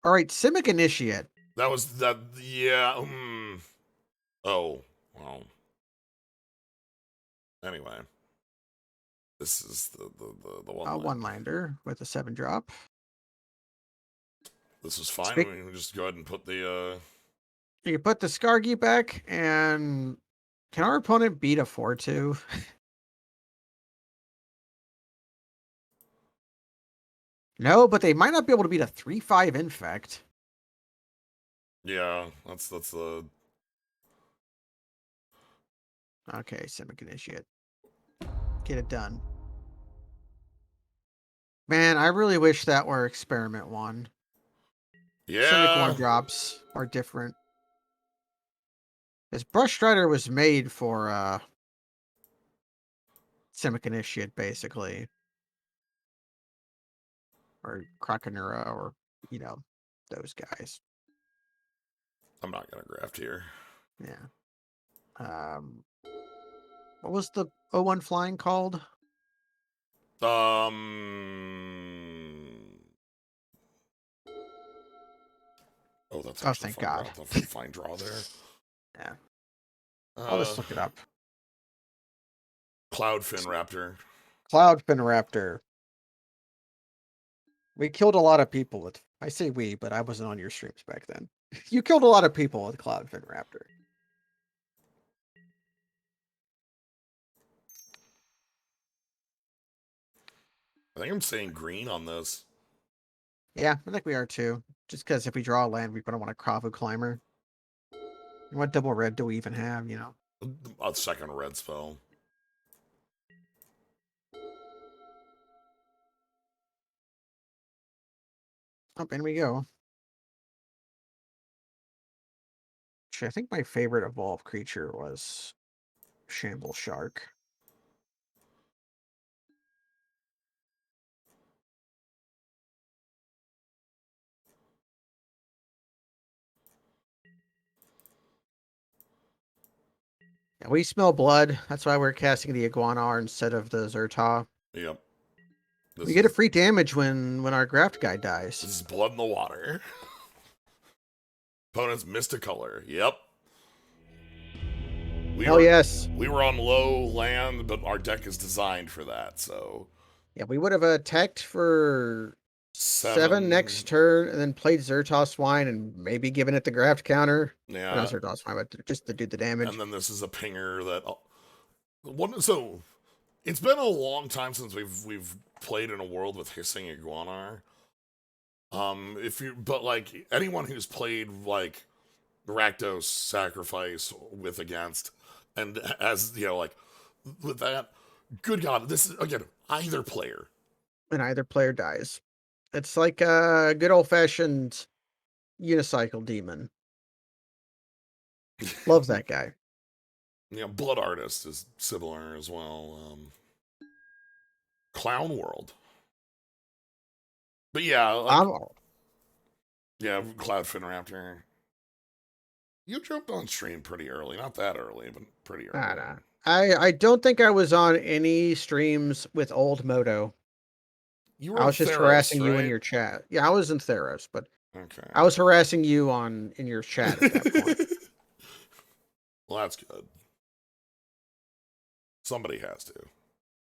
All right, Simic Initiate. That was that. Yeah. Oh, well. Anyway, this is the one. A 1-lander with a 7-drop. This is fine. We can just go ahead and put the. You put the Skargi back, and can our opponent beat a 4/2? No, but they might not be able to beat a 3/5 Infect. Yeah, that's the. Okay, Simic Initiate. Get it done. Man, I really wish that were Experiment 1. Yeah. Simic 1-drops are different. This Brush Strider was made for Simic Initiate, basically. Or Krakenura, or, those guys. I'm not gonna graft here. Yeah. What was the 01 flying called? Um. that's Oh, actually thank fine draw. God. That's a fine draw there. Yeah. I'll Uh, just look it up. Cloudfin Raptor. Cloudfin Raptor. We killed a lot of people with. I say we, but I wasn't on your streams back then. You killed a lot of people with Cloudfin Raptor. I think I'm saying green on this. Yeah, I think we are too. Just because if we draw a land, we put on a Kravu Climber. And what double red do we even have, you know? A second red spell. Oh, in we go. Actually, I think my favorite evolved creature was Shamble Shark. Yeah, we smell blood. That's why we're casting the Iguanar instead of the Zerta. Yep. We get a free damage when our graft guy dies. This is blood in the water. Opponents missed a color. Yep. Yes. We were on low land, but our deck is designed for that, so. Yeah, we would have attacked for 7 next 7. turn and then played Zerta Swine and maybe given it the graft counter. Yeah. Or not Zerta Swine, but just to do the damage. And then this is a pinger that. So it's been a long time since we've played in a world with hissing iguanar. But like anyone who's played like Rakdos Sacrifice with against, and as you know, like with that, good God, this is again either player. And either player dies. It's like a good old fashioned unicycle demon. Loves that guy. Yeah, Blood Artist is similar as well. Clown World. But yeah, like yeah, Cloudfin Raptor. You jumped on stream pretty early. Not that early, but pretty early. Nah. I don't think I was on any streams with old Moto. You were I on was just Theros, harassing you in right? your chat. Yeah, I was in Theros, but Okay. I was harassing you in your chat at that point. Well, that's good. Somebody has to.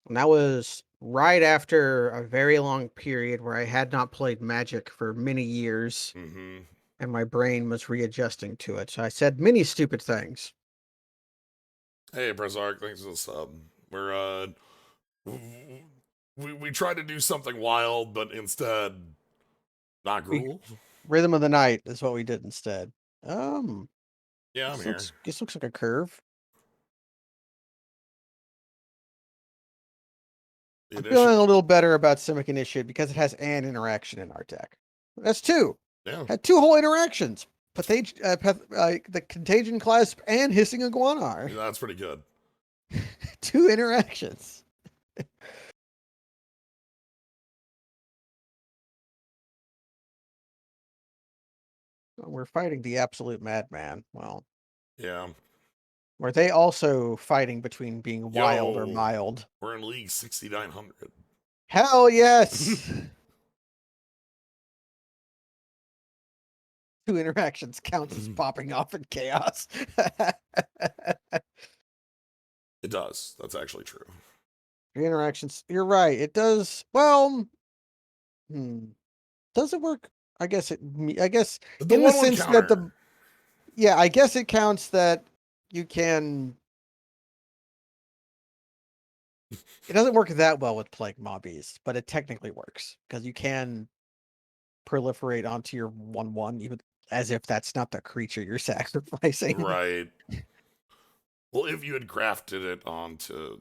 And that was right after a very long period where I had not played Magic for many years, Mm-hmm. and my brain was readjusting to it. So I said many stupid things. Hey, Brezark, thanks for the sub. We're we tried to do something wild, but instead, not gruel. Rhythm of the Night is what we did instead. Yeah, I'm here. This looks like a curve. I'm feeling a little better about Simic Initiate because it has an interaction in our deck. That's 2. Yeah. Had 2 whole interactions. The Contagion Clasp and Hissing Iguanar. Yeah, that's pretty good. 2 interactions. We're fighting the absolute madman. Well, yeah. Were they also fighting between being wild or mild? We're in League 6900. Hell yes! 2 interactions counts as popping off in chaos. It does. That's actually true. 3 interactions. You're right. It does. Well, does it work? I guess in the sense that I guess it counts that you can. It doesn't work that well with Plague Mobbies, but it technically works because you can proliferate onto your 1/1, even as if that's not the creature you're sacrificing. Right. Well, if you had grafted it onto.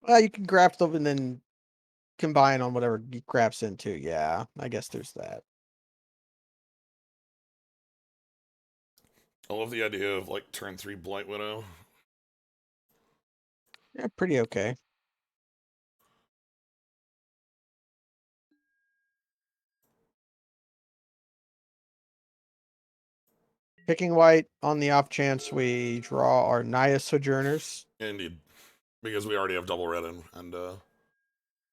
Well, you can graft them and then combine on whatever it grafts into. Yeah, I guess there's that. I love the idea of like turn 3 Blight Widow. Yeah, pretty okay. Picking white on the off chance we draw our Naya Sojourners. Indeed. Because we already have double red and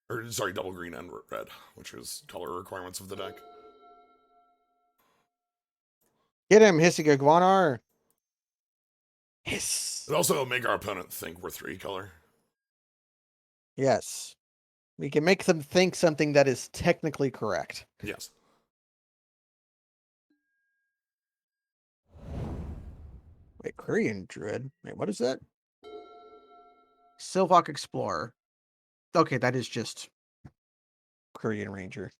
or sorry, double green and red, which is color requirements of the deck. Get him, hissing iguanar. Hiss. It also make our opponent think we're 3-color. Yes. We can make them think something that is technically correct. Yes. Wait, Korean Druid? Wait, what is that? Silvok Explorer. Okay, that is just Korean Ranger.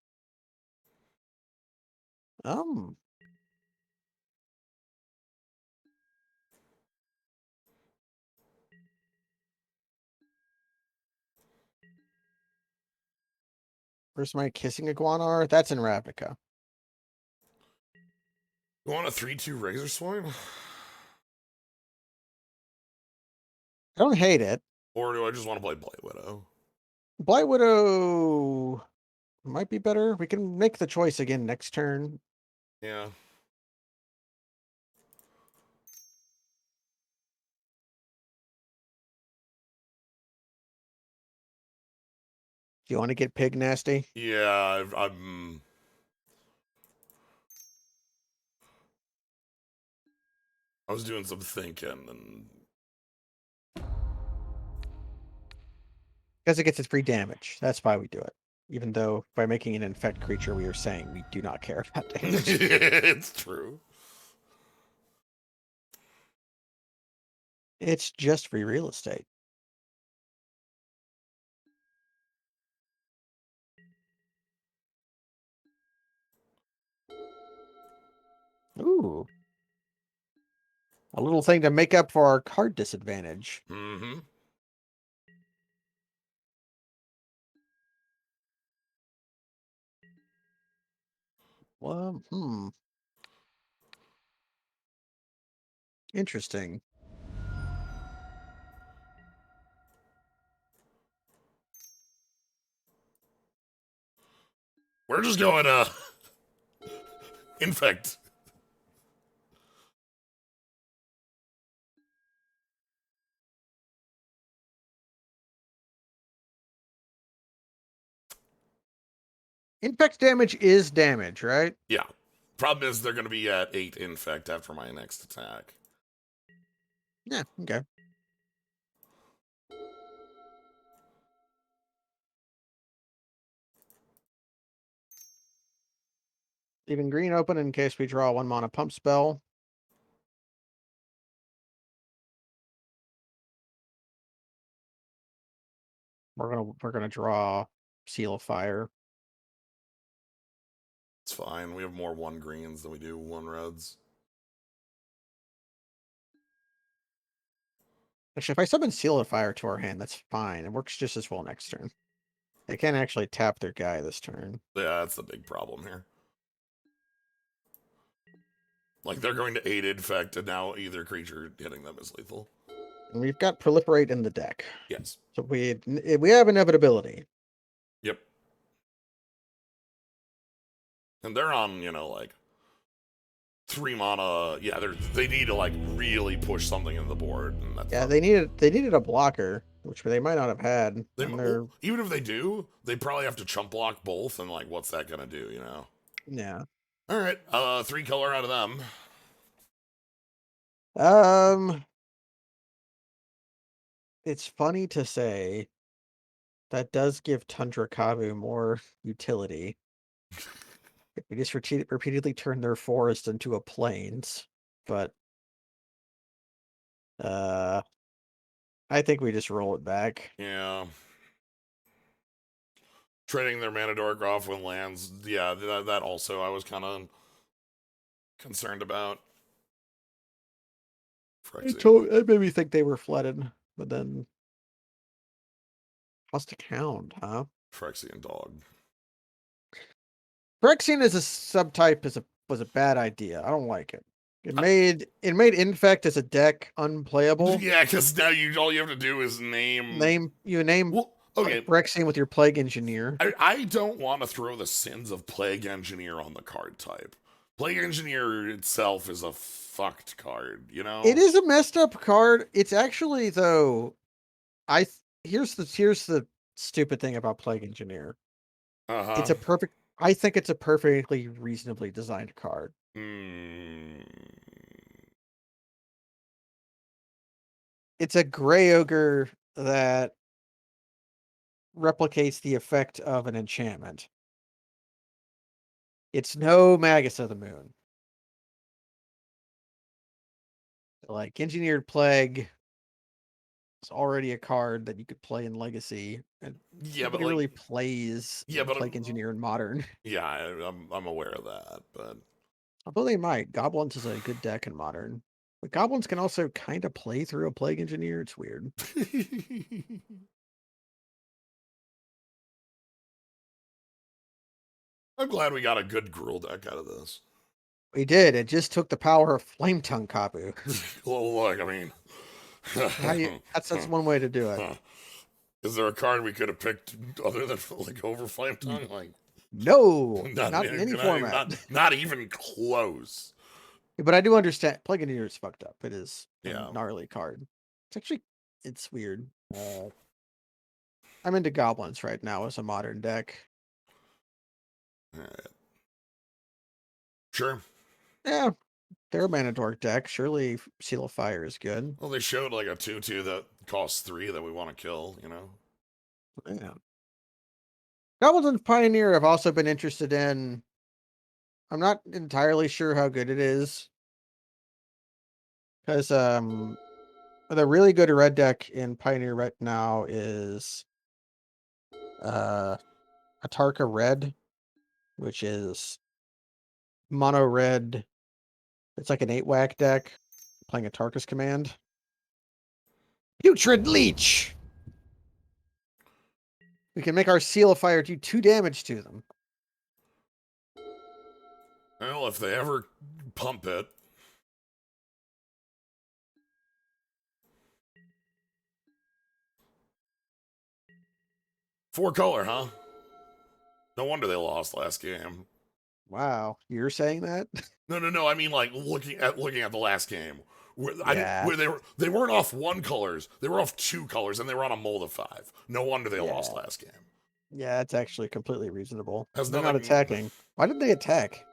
Where's my kissing iguanar? That's in Ravnica. You want a 3/2 Razor Swipe? I don't hate it. Or do I just want to play Blight Widow? Blight Widow might be better. We can make the choice again next turn. Yeah. Do you want to get pig nasty? Yeah, I was doing some thinking, and Because it gets its free damage. That's why we do it. Even though by making an infect creature, we are saying we do not care about damage. it's true. It's just free real estate. Ooh. A little thing to make up for our card disadvantage. Mm-hmm. Well, Interesting. We're just going, infect. Infect damage is damage, right? Yeah. Problem is they're going to be at 8 infect after my next attack. Yeah, okay. Leaving green open in case we draw a 1-mana pump spell. We're gonna draw Seal of Fire. It's fine. We have more 1 greens than we do 1 reds. Actually, if I summon Seal of Fire to our hand, that's fine. It works just as well next turn. They can't actually tap their guy this turn. Yeah, that's the big problem here. Like, they're going to 8 infect, and now either creature hitting them is lethal. And we've got Proliferate in the deck. Yes. So we have Inevitability. Yep. And they're on, like 3 mana. Yeah, they need to like really push something in the board, and that's Yeah, not. they needed a blocker, which they might not have had. And they're Even if they do, they probably have to chump block both, and like, what's that gonna do? yeah. All right, 3-color out of them. It's funny to say that does give Tundra Kavu more utility. We just repeatedly turn their forest into a plains, but I think we just roll it back. Yeah. Trading their mana dork off when lands. Yeah, that also I was kind of concerned about. It made me think they were flooded, but then Caustic Hound, huh? Phyrexian dog. Phyrexian as a subtype was a bad idea. I don't like it. It made Infect as a deck unplayable. Yeah, because now all you have to do is name. Well, okay. Phyrexian with your Plague Engineer. I don't want to throw the sins of Plague Engineer on the card type. Plague Engineer itself is a fucked card, It is a messed up card. It's actually though. Here's the stupid thing about Plague Engineer. Uh-huh. I think it's a perfectly reasonably designed card. Hmm. It's a gray ogre that replicates the effect of an enchantment. It's no Magus of the Moon. Like Engineered Plague is already a card that you could play in Legacy, and Yeah, but nobody like, really plays yeah, but Plague Engineer in Modern. yeah, I'm aware of that, but Although they might. Goblins is a good deck in Modern. But Goblins can also kind of play through a Plague Engineer. It's weird. I'm glad we got a good Gruul deck out of this. We did. It just took the power of Flame Tongue Kapu. Well, look, I mean, How do you? That's one way to do it. is there a card we could have picked other than like over Flame N- Tongue? Like, No, not not in any format. not even close. But I do understand. Plague Engineer is fucked up. It is a Yeah. gnarly card. It's weird. I'm into Goblins right now as a Modern deck. All right. Sure. Yeah, they're a Mana Dork deck. Surely Seal of Fire is good. Well, they showed like a 2/2 that costs 3 that we want to kill. Yeah. Goblins and Pioneer I've also been interested in. I'm not entirely sure how good it is. Because the really good red deck in Pioneer right now is uh Atarka Red, which is mono red. It's like an 8 whack deck playing a Tarkus command. Putrid Leech! We can make our Seal of Fire do 2 damage to them. Well, if they ever pump it, 4-color, huh? No wonder they lost last game. Wow, you're saying that? No. I mean, like looking at the last game, Yeah, where they weren't off 1 colors, they were off 2 colors, and they were on a mold of 5. No wonder they lost yeah, last game. yeah. It's actually completely reasonable. Has They're not nothing. attacking. Why did they attack?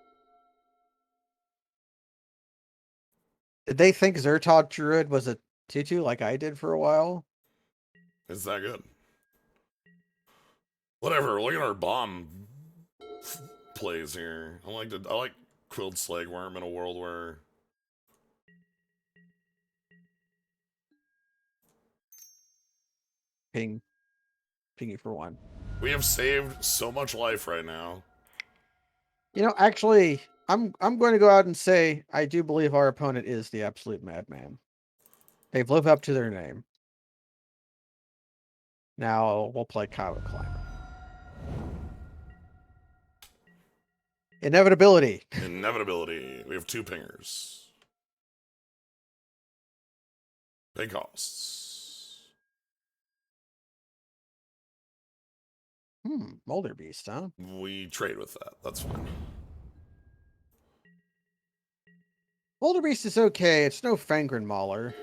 Did they think Zertog Druid was a 2/2 like I did for a while? It's that good. Whatever. Look at our bomb plays here. I like Quilled Slagworm in a world where Ping, pingy for 1. we have saved so much life right now. Actually, I'm going to go out and say I do believe our opponent is the absolute madman. They've lived up to their name. Now we'll play Kyle Climber. Inevitability. Inevitability. We have 2 pingers. Big costs. Molder Beast, huh? We trade with that. That's fine. Molder Beast is okay. It's no Fangren Mauler.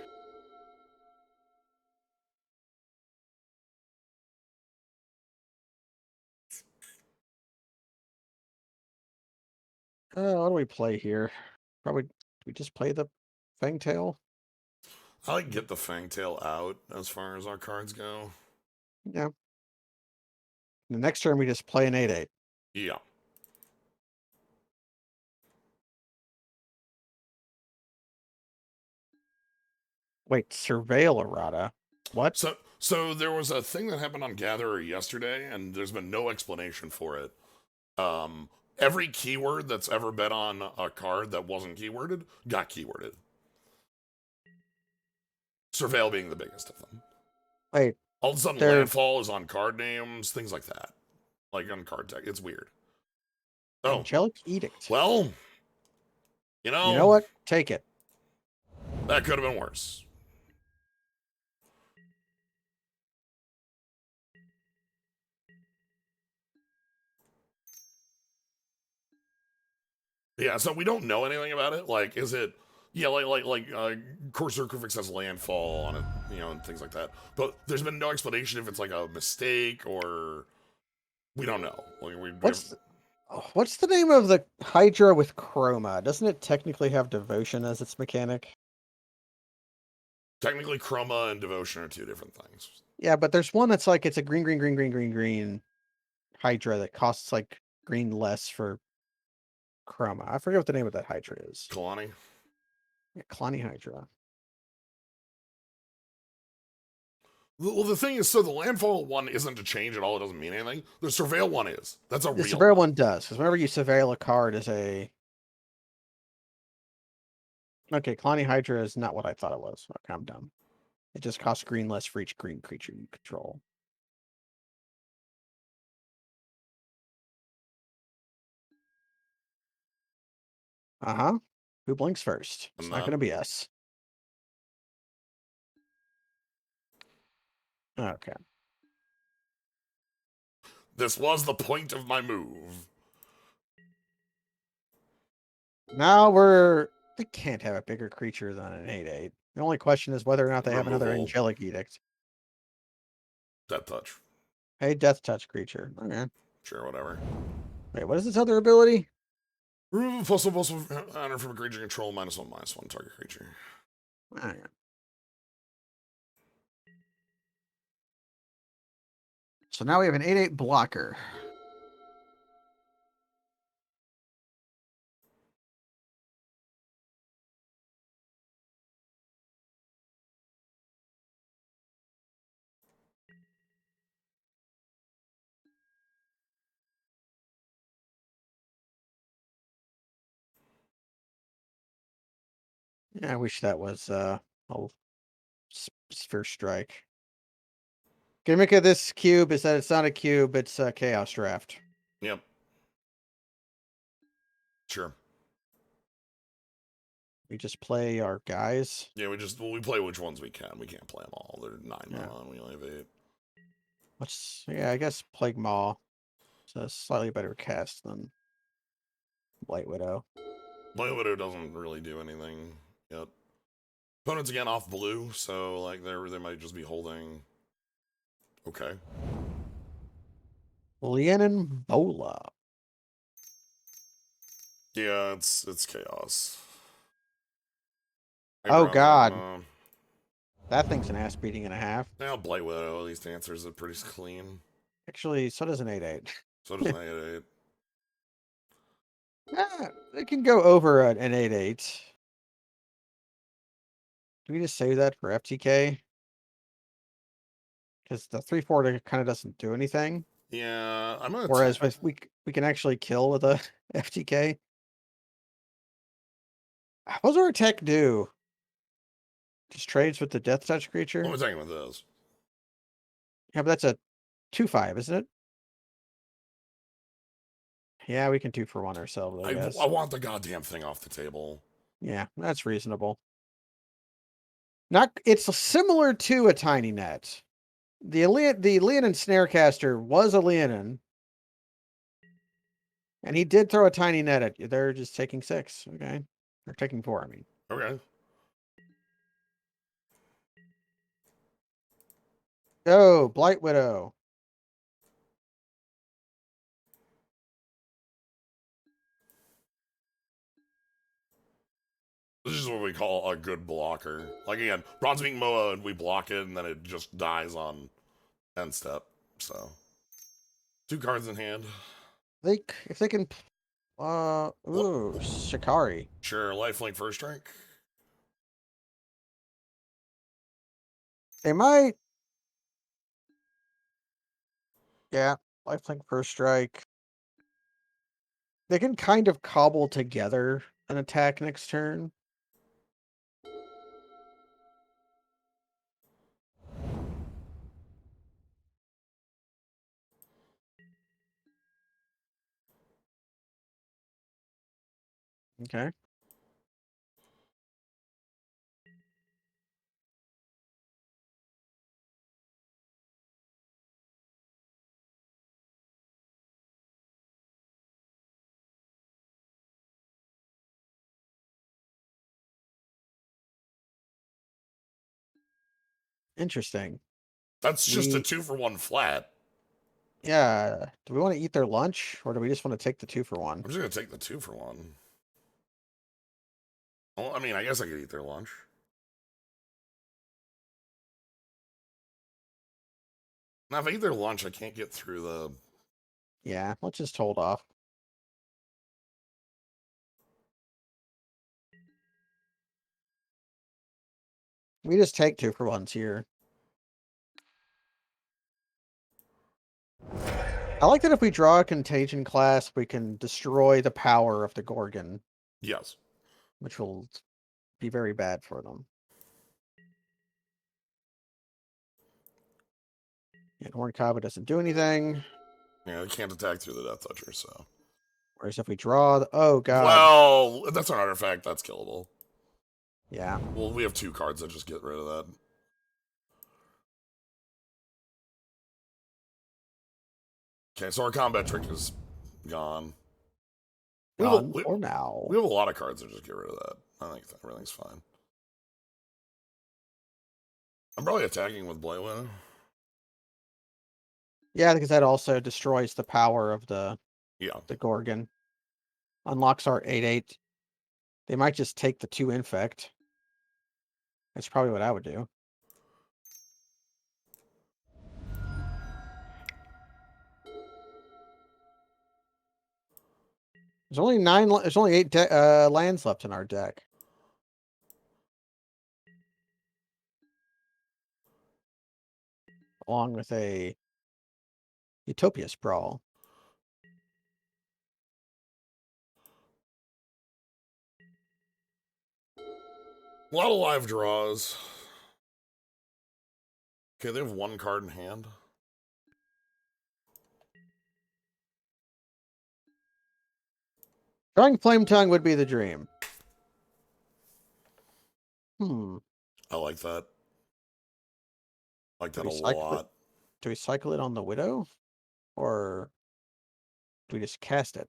What do we play here? Probably we just play the Fangtail. I like get the Fangtail out as far as our cards go. Yeah. The next turn we just play an 8/8. Yeah. Wait, Surveil Errata. What? So there was a thing that happened on Gatherer yesterday, and there's been no explanation for it. Every keyword that's ever been on a card that wasn't keyworded got keyworded. Surveil being the biggest of them. Wait, All of a sudden, they're landfall is on card names, things like that, like on card tech. It's weird. Oh, Angelic Edict. well, You know what? Take it. that could have been worse. Yeah, so we don't know anything about it. Like, is it? Yeah, Core Circumfix has landfall on it, and things like that. But there's been no explanation if it's like a mistake or we don't know. Like, What's the name of the Hydra with Chroma? Doesn't it technically have Devotion as its mechanic? Technically, Chroma and Devotion are two different things. Yeah, but there's one that's like it's a green Hydra that costs like green less for Chroma. I forget what the name of that Hydra is. Kalani? Yeah, Kalani Hydra. Well, the thing is, so the Landfall one isn't a change at all. It doesn't mean anything. The Surveil one is. That's a The real Surveil one. one does, because whenever you surveil a card as a... Okay, Kalani Hydra is not what I thought it was. Okay, I'm dumb. It just costs green less for each green creature you control. Uh-huh. Who blinks first? It's not going to be us. Okay. This was the point of my move. Now we're... They can't have a bigger creature than an 8/8. The only question is whether or not they have another Removal. Angelic Edict. Death Touch. Hey, Death Touch creature. Okay. Sure, whatever. Wait, what is this other ability? Remove a plus honor from a creature control -1/-1 target creature. Okay. So now we have an 8/8 blocker. Yeah, I wish that was a Sphere Strike. Gimmick of this cube is that it's not a cube, it's a Chaos Draft. Yep. Sure. We just play our guys. Yeah, we play which ones we can. We can't play them all. They're 9 Yeah. mana and we only have 8. Yeah, I guess Plague Maw. It's a slightly better cast than Blight Widow. Blight Widow doesn't really do anything yet. Opponents again off blue, so like they might just be holding. Okay. Leonin Bola. Yeah, it's chaos. Hey, Oh brother. god. That thing's an ass beating and a half. Now Blight Widow at least answers it pretty clean. Actually, so does an 8/8. So does an 8/8. Yeah, it can go over an 8/8. Do we just save that for FTK? Because the 3/4 kind of doesn't do anything. Yeah, I'm gonna. Whereas with we can actually kill with a FTK. What does our tech do? Just trades with the Death Touch creature? What was I talking about this? Yeah, but that's a 2/5, isn't it? Yeah, we can 2-for-1 ourselves, I guess. I want the goddamn thing off the table. Yeah, that's reasonable. It's similar to a Tiny Net. The Leonin Snarecaster was a Leonin. And he did throw a Tiny Net at you. They're just taking 6. Okay. They're taking 4, I mean. Okay. Go, Blight Widow. This is what we call a good blocker. Like again, Bronzebeak Moa, and we block it, and then it just dies on end step. So 2 cards in hand. If they can ooh, Shikari. Sure, lifelink first strike. They might. Yeah, lifelink first strike. They can kind of cobble together an attack next turn. Okay. Interesting. That's just a 2-for-1 flat. Yeah. Do we want to eat their lunch or do we just want to take the 2-for-1? I'm just gonna take the 2-for-1. Well, I mean, I guess I could eat their lunch. Now, if I eat their lunch, I can't get through the... Yeah, let's just hold off. We just take 2 for 1s here. I like that if we draw a Contagion class, we can destroy the power of the Gorgon. Yes. Which will be very bad for them. And Hornkava doesn't do anything. Yeah, they can't attack through the Death Toucher, so... Whereas if we draw... oh, God. Well, that's an artifact. That's killable. Yeah. Well, we have 2 cards that just get rid of that. Okay, so our combat trick is gone. Gone for now. We have a lot of cards that just get rid of that. I think everything's fine. I'm probably attacking with Blade Widow. Yeah, because that also destroys the power of the Gorgon. Unlocks our 8/8. They might just take the 2 infect. That's probably what I would do. There's only 9. There's only 8 lands left in our deck. Along with a Utopia Sprawl. A lot of live draws. Okay, they have 1 card in hand. Drawing Flame Tongue would be the dream. I like that. I like that a lot. Do we cycle it on the Widow? Or do we just cast it?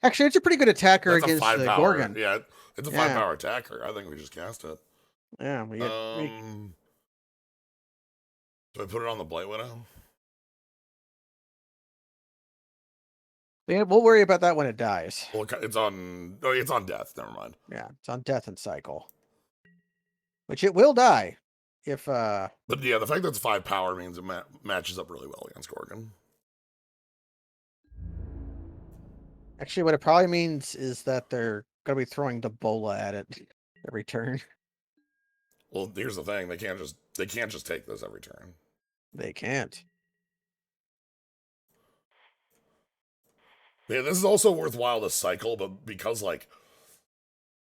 Actually, it's a pretty good attacker against the Gorgon. Yeah, it's a 5-power attacker. I think we just cast it. Yeah, we get... do I put it on the Blight Widow? Yeah, we'll worry about that when it dies. Well, it's on... oh, it's on death. Never mind. Yeah, it's on death and cycle. Which it will die. If, But yeah, the fact that it's 5 power means it matches up really well against Gorgon. Actually, what it probably means is that they're going to be throwing the bola at it every turn. Well, here's the thing. They can't just take this every turn. They can't. Yeah, this is also worthwhile to cycle, but because, like...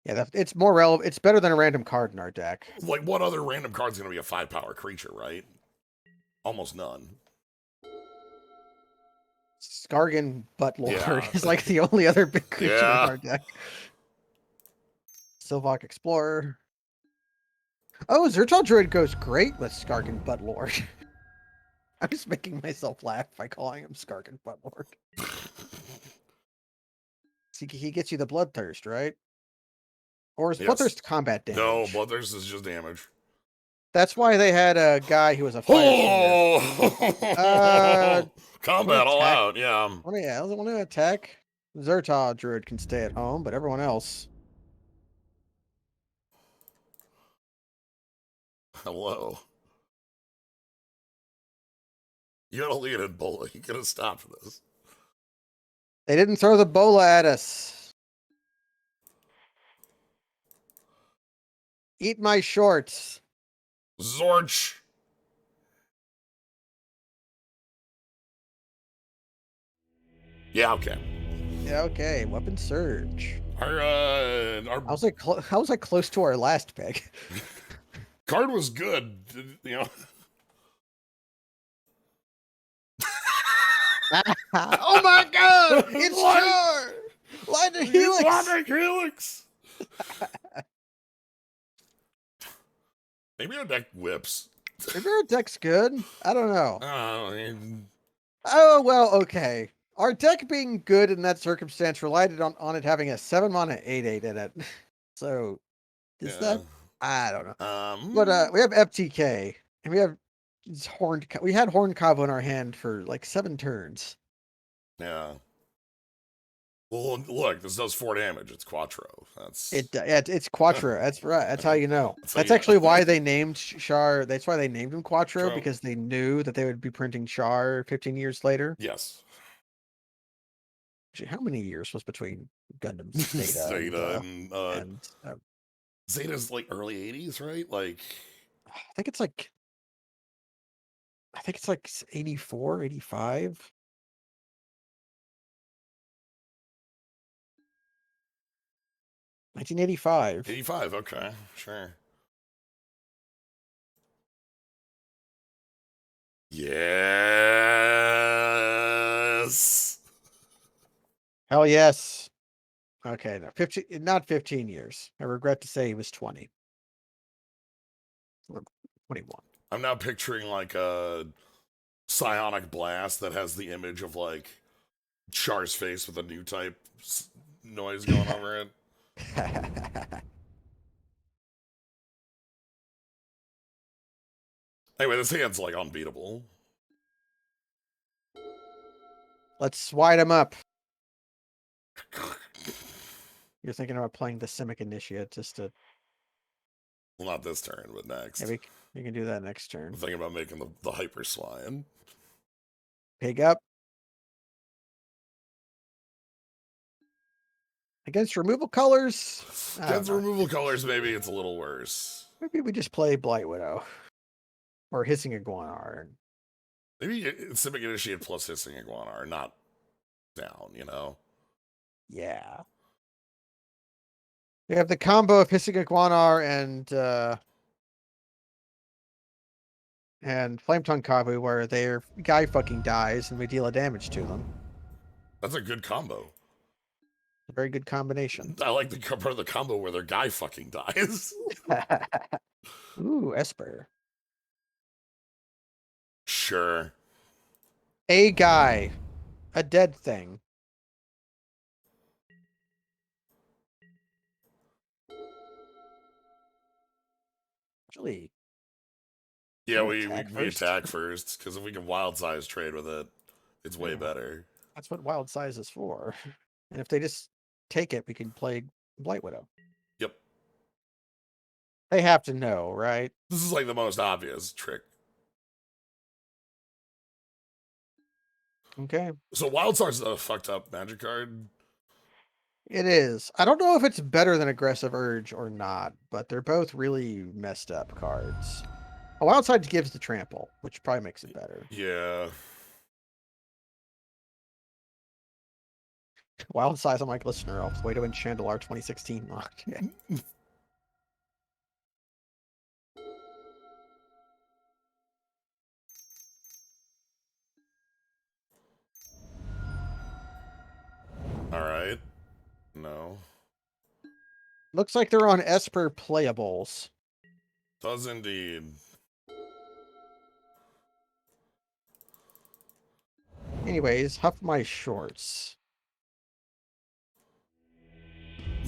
yeah, it's more relevant. It's better than a random card in our deck. Like, what other random card's going to be a 5-power creature, right? Almost none. Skargan Buttlord is like the only other big creature in our deck. Sylvok Explorer. Oh, Zertal Druid goes great with Skargan Buttlord. I'm just making myself laugh by calling him Skargan Buttlord. He gets you the Bloodthirst, right? Or is Bloodthirst combat damage? No, Bloodthirst is just damage. That's why they had a guy who was a fire combat all out, yeah. Oh, yeah, I want to attack. Zertal Druid can stay at home, but everyone else... Hello. You got a lead in Bola. You could have stopped this. They didn't throw the bola at us. Eat my shorts. Zorch. Yeah, okay. Yeah, okay. Weapon Surge. I was like close to our last pick. Card was good, you know. Oh my god! It's Char! Lightning Helix! Lightning Helix! Maybe our deck whips. Maybe our deck's good. I don't know. Oh, well, okay. Our deck being good in that circumstance relied on it having a 7-mana 8/8 in it. So, is that? I don't know. But we have FTK, and we have we had Hornkava in our hand for like 7 turns. Yeah. Well, look, this does 4 damage. It's Quattro. That's It's Quattro. That's right. That's how you know. that's how That's you actually know. why they named Char. That's why they named him Quattro, Chrome. because they knew that they would be printing Char 15 years later. Yes. Actually, how many years was between Gundam Zeta Zeta and and Zeta's like early 80s, right? Like I think it's like 84, 85. 1985. 85. Okay, sure. Yes. Hell yes. Okay, no, 15, not 15 years. I regret to say he was 20 or 21. I'm now picturing like a psionic blast that has the image of like Char's face with a new type noise going over it. Anyway, this hand's like unbeatable. Let's wide him up. You're thinking about playing the Simic Initiate just to. Well, not this turn, but next. Yeah, we can do that next I'm turn. thinking about making the Hyper Swine. Pig up. Against removal colors. Against removal colors, maybe it's a little worse. Maybe we just play Blight Widow. Or Hissing Iguanar. Maybe Simic Initiate plus Hissing Iguana are not down, you know? Yeah. We have the combo of Hissing Iguanar and Flame Tongue Kabu, where their guy fucking dies and we deal a damage to them. That's a good combo. A very good combination. I like the part of the combo where their guy fucking dies. Ooh, Esper. Sure. A guy. A dead thing. Actually, Yeah, we first. attack first, because if we can wild size trade with it, it's way Yeah. better. That's what Wild Size is for. And if they just take it, we can play Blight Widow. Yep. They have to know, right? This is like the most obvious trick. Okay. So wild size is a fucked up magic card. It is. I don't know if it's better than Aggressive Urge or not, but they're both really messed up cards. A Wild Side gives the trample, which probably makes it better. Yeah. Wild Size, I'm like, listener elves. Way to win Chandelar 2016 lock. Yeah. All right. No. Looks like they're on Esper playables. Does indeed. Anyways, huff my shorts.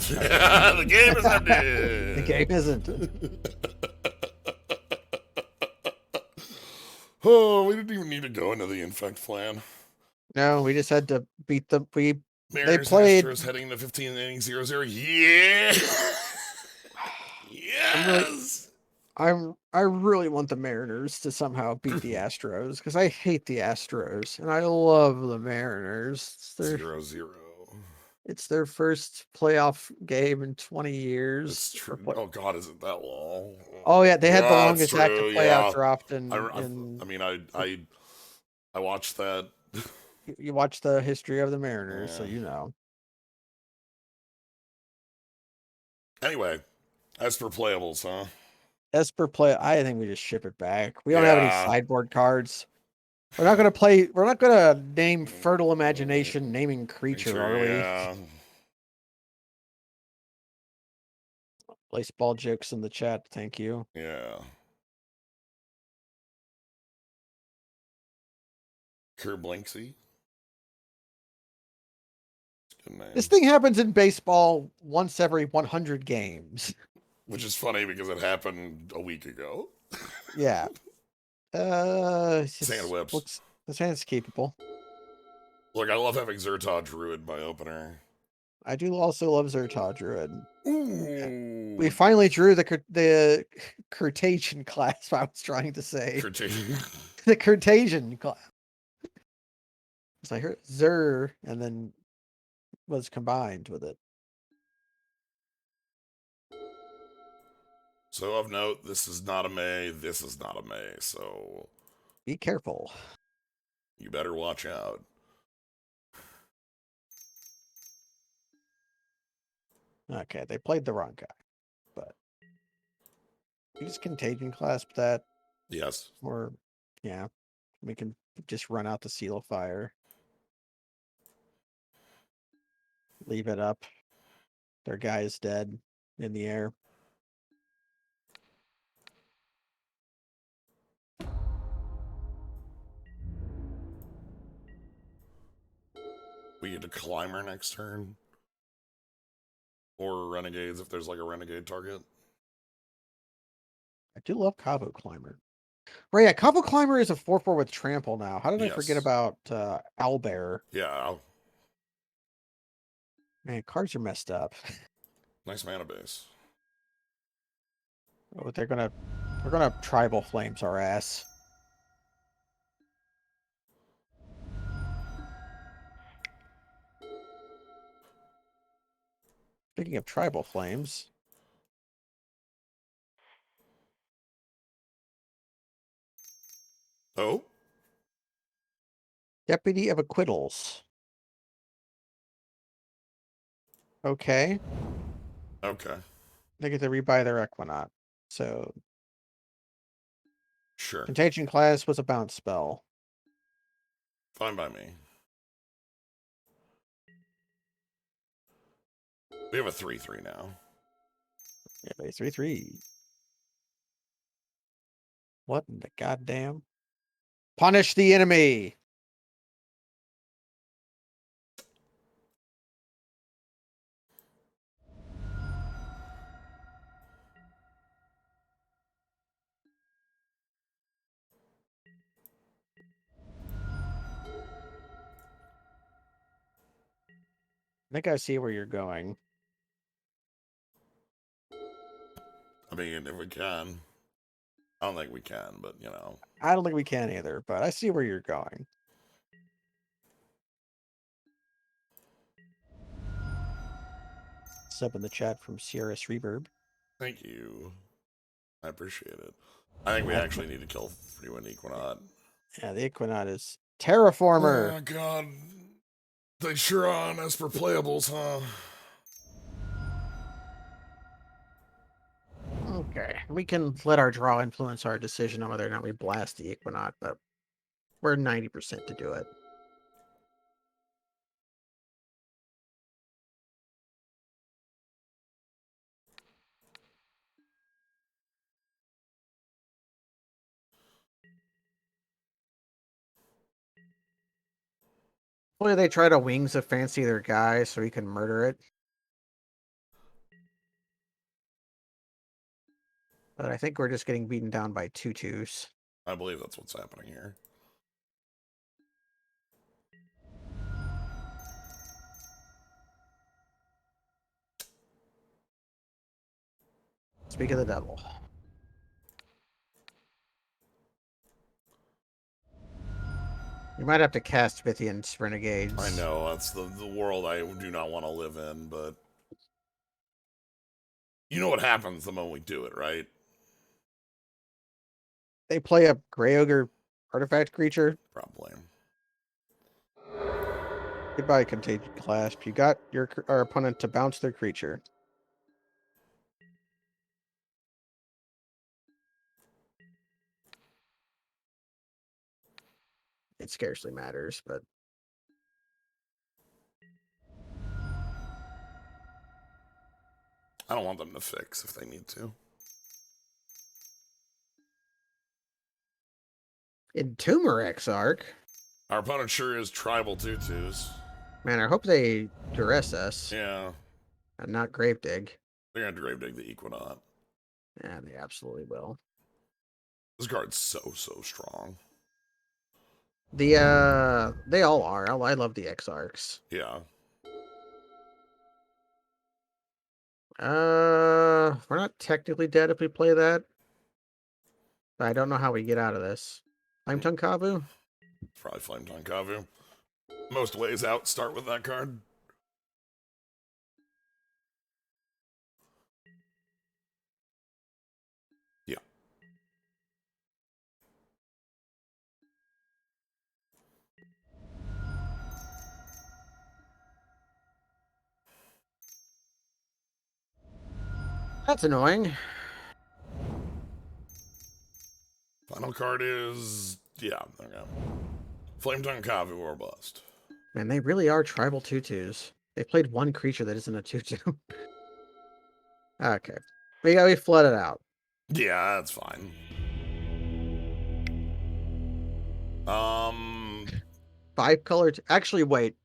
The game is empty. The game isn't. Oh, we didn't even need to go into the infect plan. No, we just had to beat them. They Mariners played. Astros heading to 15 innings 0-0. Yeah. Yes. I really want the Mariners to somehow beat the Astros because I hate the Astros and I love the Mariners. 0-0. It's their first playoff game in 20 It's years. true. Oh God, is it that long? Oh yeah, they had the Yeah, longest it's active true, playoff yeah. draft I mean, I watched that. you watch the history of the Mariners, so Yeah. you know. Anyway, as for playables, huh? Esper play, I think we just ship it back. We don't have any Yeah. sideboard cards. We're not gonna play. We're not gonna name Fertile Imagination naming creature, are we? Yeah. Place ball jokes in the chat. Thank you. Yeah. Kerblinksy. Good name. This thing happens in baseball once every 100 games. Which is funny because it happened a week ago. Yeah. Sand whips. Looks, this hand's capable. Look, I love having Zertod Druid my opener. I do also love Zertaw Druid. Ooh. We finally drew the Curtasian class. I was trying to say the Curtasian class. So I heard Zer, and then was combined with it. So of note, this is not a May. This is not a May. So Be careful. you better watch out. Okay, they played the wrong guy, but use Contagion clasp that, Yes. or yeah, we can just run out the Seal of Fire, leave it up. Their guy is dead in the air. We get a climber next turn. Or renegades if there's like a renegade target. I do love Cabo Climber. Right, yeah, Cabo Climber is a 4/4 with trample now. How did I forget Yes. about Owlbear? Yeah. Man, cards are messed up. Nice mana base. Oh, they're gonna tribal flames our ass. Speaking of tribal flames, Oh? Deputy of Acquittals. Okay, Okay. they get to rebuy their Equinaut. So Sure. Contagion class was a bounce spell. Fine by me. We have a 3/3 now. Yeah, a 3/3. What in the goddamn? Punish the enemy. I think I see where you're going. I mean, if we can. I don't think we can, but you know. I don't think we can either, but I see where you're going. Sub in the chat from Sierra's Reverb. Thank you. I appreciate it. I think we actually need to kill Freewind Equinaut. Yeah, the Equinaut is Terraformer. Oh, God. They sure are on us for playables, huh? Okay, we can let our draw influence our decision on whether or not we blast the Equinaut, but we're 90% to do it. Hopefully they try to wings of fancy their guy so he can murder it. But I think we're just getting beaten down by 2/2s. I believe that's what's happening here. Speak of the devil. You might have to cast Vithian's Renegades. I know, that's the world I do not want to live in, but... You know what happens the moment we do it, right? They play a Grey Ogre artifact creature. Probably. Goodbye, Contagion Clasp. You got our opponent to bounce their creature. It scarcely matters, but I don't want them to fix if they need to. Entomber Exarch. Our opponent sure is tribal 2/2s. Man, I hope they duress us Yeah. and not Gravedigg. They're going to Gravedigg the Equinaut. Yeah, they absolutely will. This card's so strong. They all are. I love the Exarchs. Yeah. We're not technically dead if we play that. But I don't know how we get out of this. Flame Tongue Kavu? Probably Flame Tongue Kavu. Most ways out start with that card. Yeah. That's annoying. Final card is... Yeah, okay. Flame Tongue Kavu or bust. Man, they really are tribal tutus. They played one creature that isn't a tutu. Okay. We flooded out. Yeah, that's fine. Um... 5-color... Actually, wait.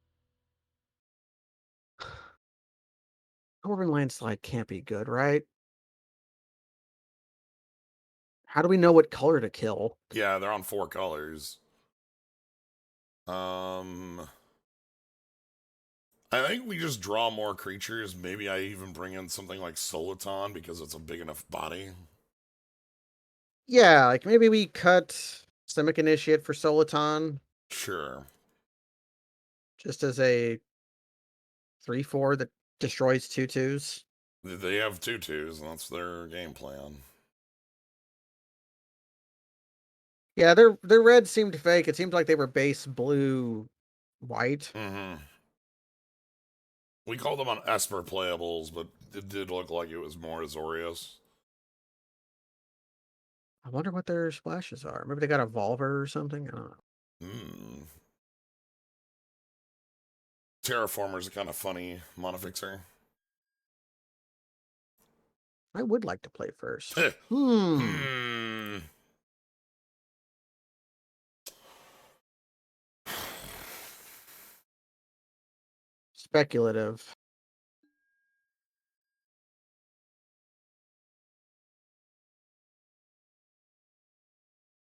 Dwarven Landslide can't be good, right? How do we know what color to kill? Yeah, they're on 4 colors. I think we just draw more creatures. Maybe I even bring in something like Soliton because it's a big enough body. Yeah, like maybe we cut Simic Initiate for Soliton Sure. just as a 3/4 that destroys tutus. They have tutus, and that's their game plan. Yeah, their red seemed fake. It seemed like they were base blue white. Mm-hmm. We called them on Esper playables, but it did look like it was more Azorius. I wonder what their splashes are. Maybe they got a Volver or something. I don't know. Hmm. Terraformer's a kind of funny monofixer. I would like to play first. Hmm. Speculative.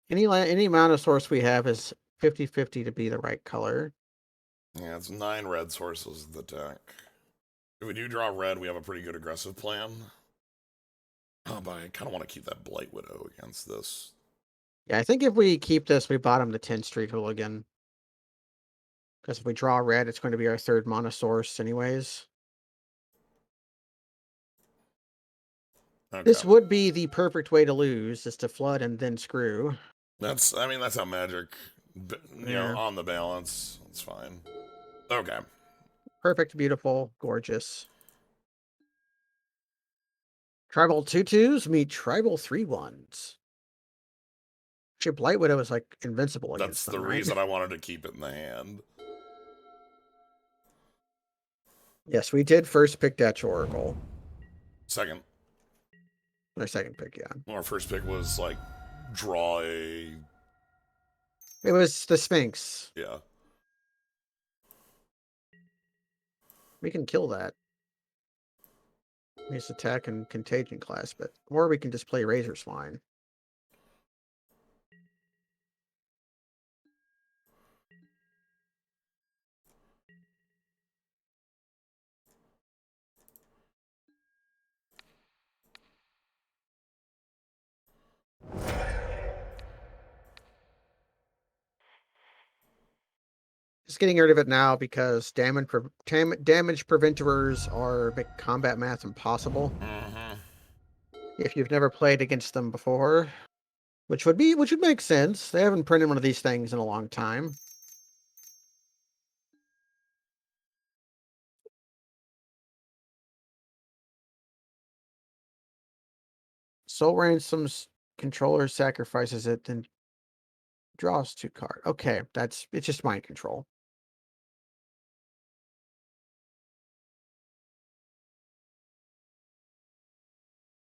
Any amount of source we have is 50/50 to be the right color. Yeah, it's 9 red sources of the deck. If we do draw red, we have a pretty good aggressive plan. Oh, but I kind of want to keep that Blight Widow against this. Yeah, I think if we keep this, we bottom the 10th Street Hooligan. Because if we draw red, it's going to be our third mana source anyways. Okay. This would be the perfect way to lose, is to flood and then screw. I mean, that's how Magic, Yeah. on the balance. It's fine. Okay. Perfect, beautiful, gorgeous. Tribal 2/2s meet tribal 3/1s. Actually, Blight Widow is like invincible That's against the them, right? reason I wanted to keep it in the hand. Yes, we did first pick Dutch Oracle. Second. Our second pick, yeah. Our first pick was like draw a. It was the Sphinx. Yeah. We can kill that. Use attack and contagion class, but or we can just play Razor Swine. Just getting rid of it now because damage preventers are make combat math impossible. Mm-hmm. If you've never played against them before, which would make sense. They haven't printed one of these things in a long time. Soul Ransom's controller sacrifices it, then draws 2 cards. Okay, it's just mind control.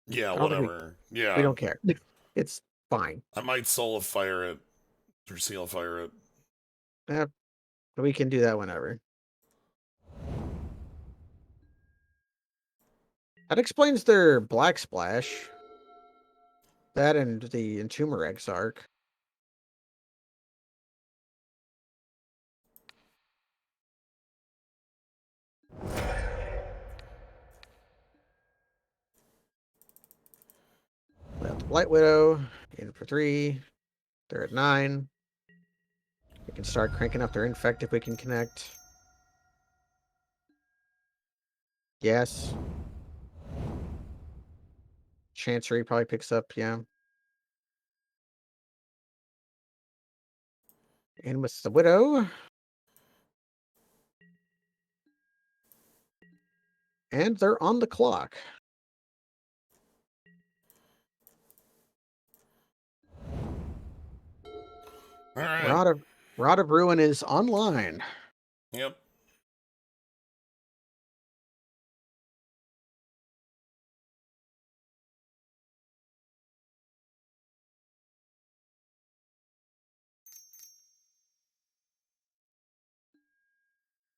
Yeah, I don't think whatever. we Yeah. don't care. It's fine. I might Soul of Fire it or Seal of Fire it. Eh, we can do that whenever. That explains their black splash. That and the Entomber Exarch. Light Widow in for 3. They're at 9. We can start cranking up their infect if we can connect. Yes. Chancery probably picks up, yeah. And with the Widow. And they're on the clock. All right. Rod of Ruin is online. Yep.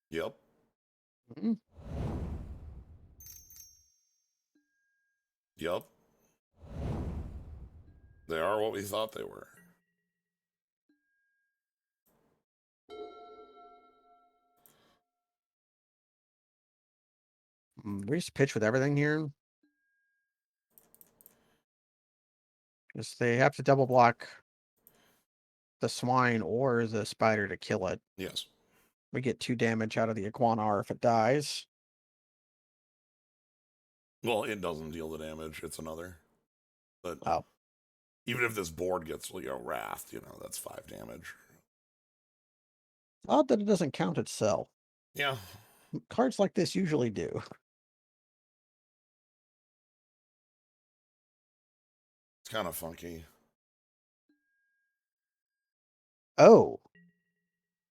Yep. Mhm. Yep. They are what we thought they were. We just pitch with everything here. Because they have to double block the swine or the spider to kill it. Yes. We get 2 damage out of the Iguanar if it dies. Well, it doesn't deal the damage. It's another. But Oh. even if this board gets, wrathed, that's 5 damage. Odd that it doesn't count itself. Yeah. Cards like this usually do. It's kind of funky. Oh.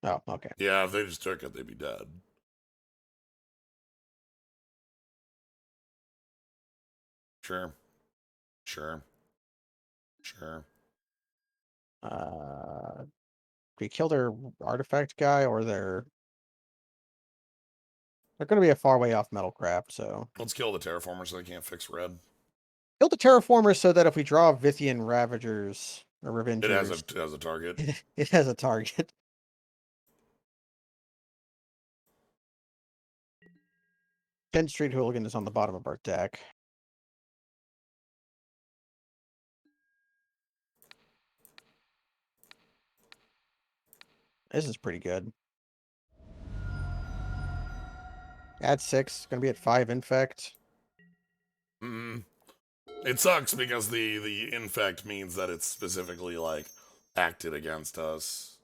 Oh, okay. Yeah, if they just took it, they'd be dead. Sure. Sure. Sure. We kill their artifact guy or they're going to be a far way off Metalcraft, so. Let's kill the terraformer so they can't fix red. Kill the Terraformers so that if we draw Vithian Ravagers or It has Revengers, a target. it has a target. 10th Street Hooligan is on the bottom of our deck. This is pretty good. Add 6, going to be at 5 infect. It sucks because the infect means that it's specifically acted against us.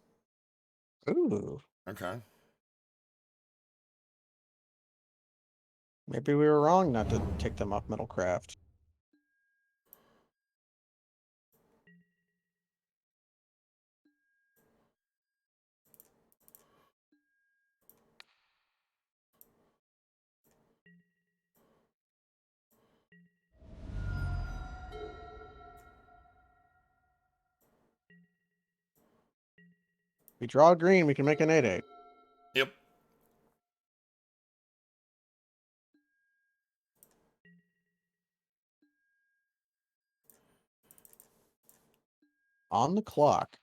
Ooh. Okay. Maybe we were wrong not to take them off Metalcraft. We draw green, we can make an 8/8. Yep. On the clock.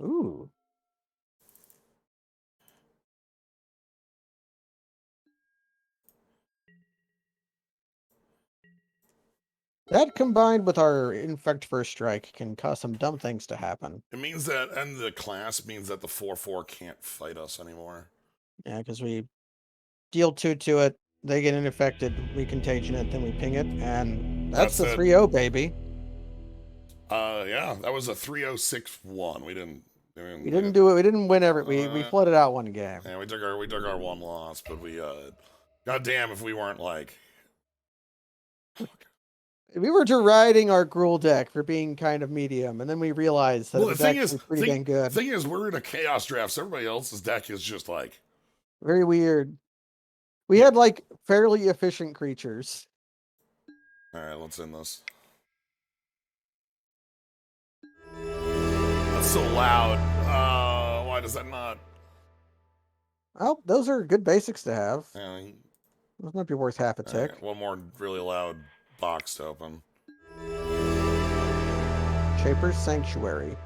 Ooh. That combined with our Infect First Strike can cause some dumb things to happen. It means that, and the class means that the 4/4 can't fight us anymore. Yeah, because we deal 2 to it, they get infected, we contagion it, then we ping it, and that's the it. 3-0, baby. Yeah, that was a 3-0-6-1. We didn't. We didn't do it. We didn't win we flooded out one game. Yeah, we took our one loss, but we goddamn if we weren't We were deriding our Gruul deck for being kind of medium, and then we realized that well, it was actually pretty dang good. The thing is, we're in a chaos draft, so everybody else's deck is just very weird. We had fairly efficient creatures. All right, let's end this. That's so loud. Why does that not? Well, those are good basics to have. Yeah, Those might be worth half a tick. right, one more really loud box to open. Shaper's Sanctuary.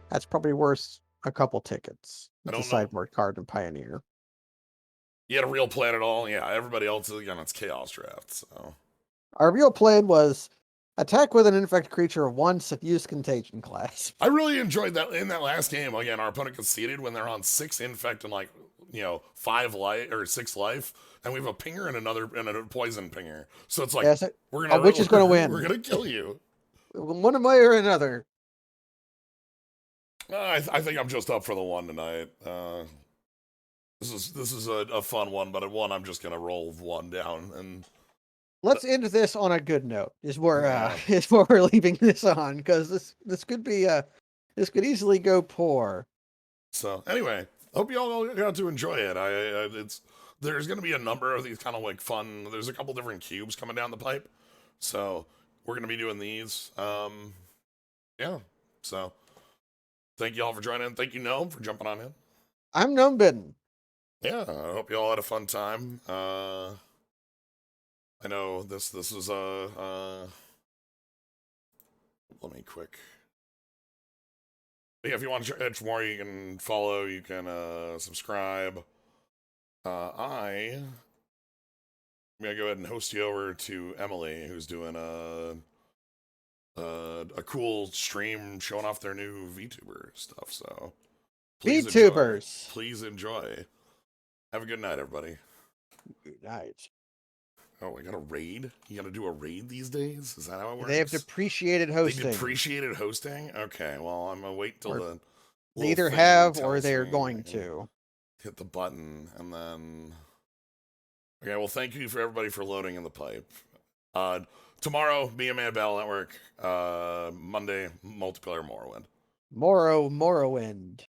That's probably worth a couple tickets. It's a sideboard card in Pioneer. You had a real plan at all? Yeah, everybody else, again, it's Chaos Draft, so. Our real plan was attack with an infected creature once if use Contagion class. I really enjoyed that in that last game. Again, our opponent conceded when they're on 6 infect and 5 life or 6 life, and we have a pinger and a poison pinger. So it's like Yes, which is going to we're win? gonna kill you. One way or another. I think I'm just up for the one tonight. This is a fun one, but at one I'm just gonna roll one down and. Let's end this on a good note. Is where Yeah. is where we're leaving this on, because this could be this could easily go poor. So anyway, hope you all got to enjoy it. There's going to be a number of these kind of like fun. There's a couple different cubes coming down the pipe, so we're going to be doing these. Yeah. So thank you all for joining. Thank you, Gnome, for jumping on in. I'm Gnomebitten. Yeah, I hope you all had a fun time. I know this is let me quick. Yeah, if you want to catch more, you can follow, you can subscribe. I'm gonna go ahead and host you over to Emily, who's doing a cool stream showing off their new VTuber stuff. So please VTubers. enjoy. Please enjoy. Have a good night, everybody. Good night. Oh, I got a raid? You gotta do a raid these days? Is that how it works? They have depreciated hosting. They depreciated hosting? Okay, well, I'm gonna wait till they either have or they're going to. Hit the button and then. Okay, well, thank you for everybody for loading in the pipe. Tomorrow, Me and Man Battle Network. Monday, multiplayer Morrowind. Morrowind.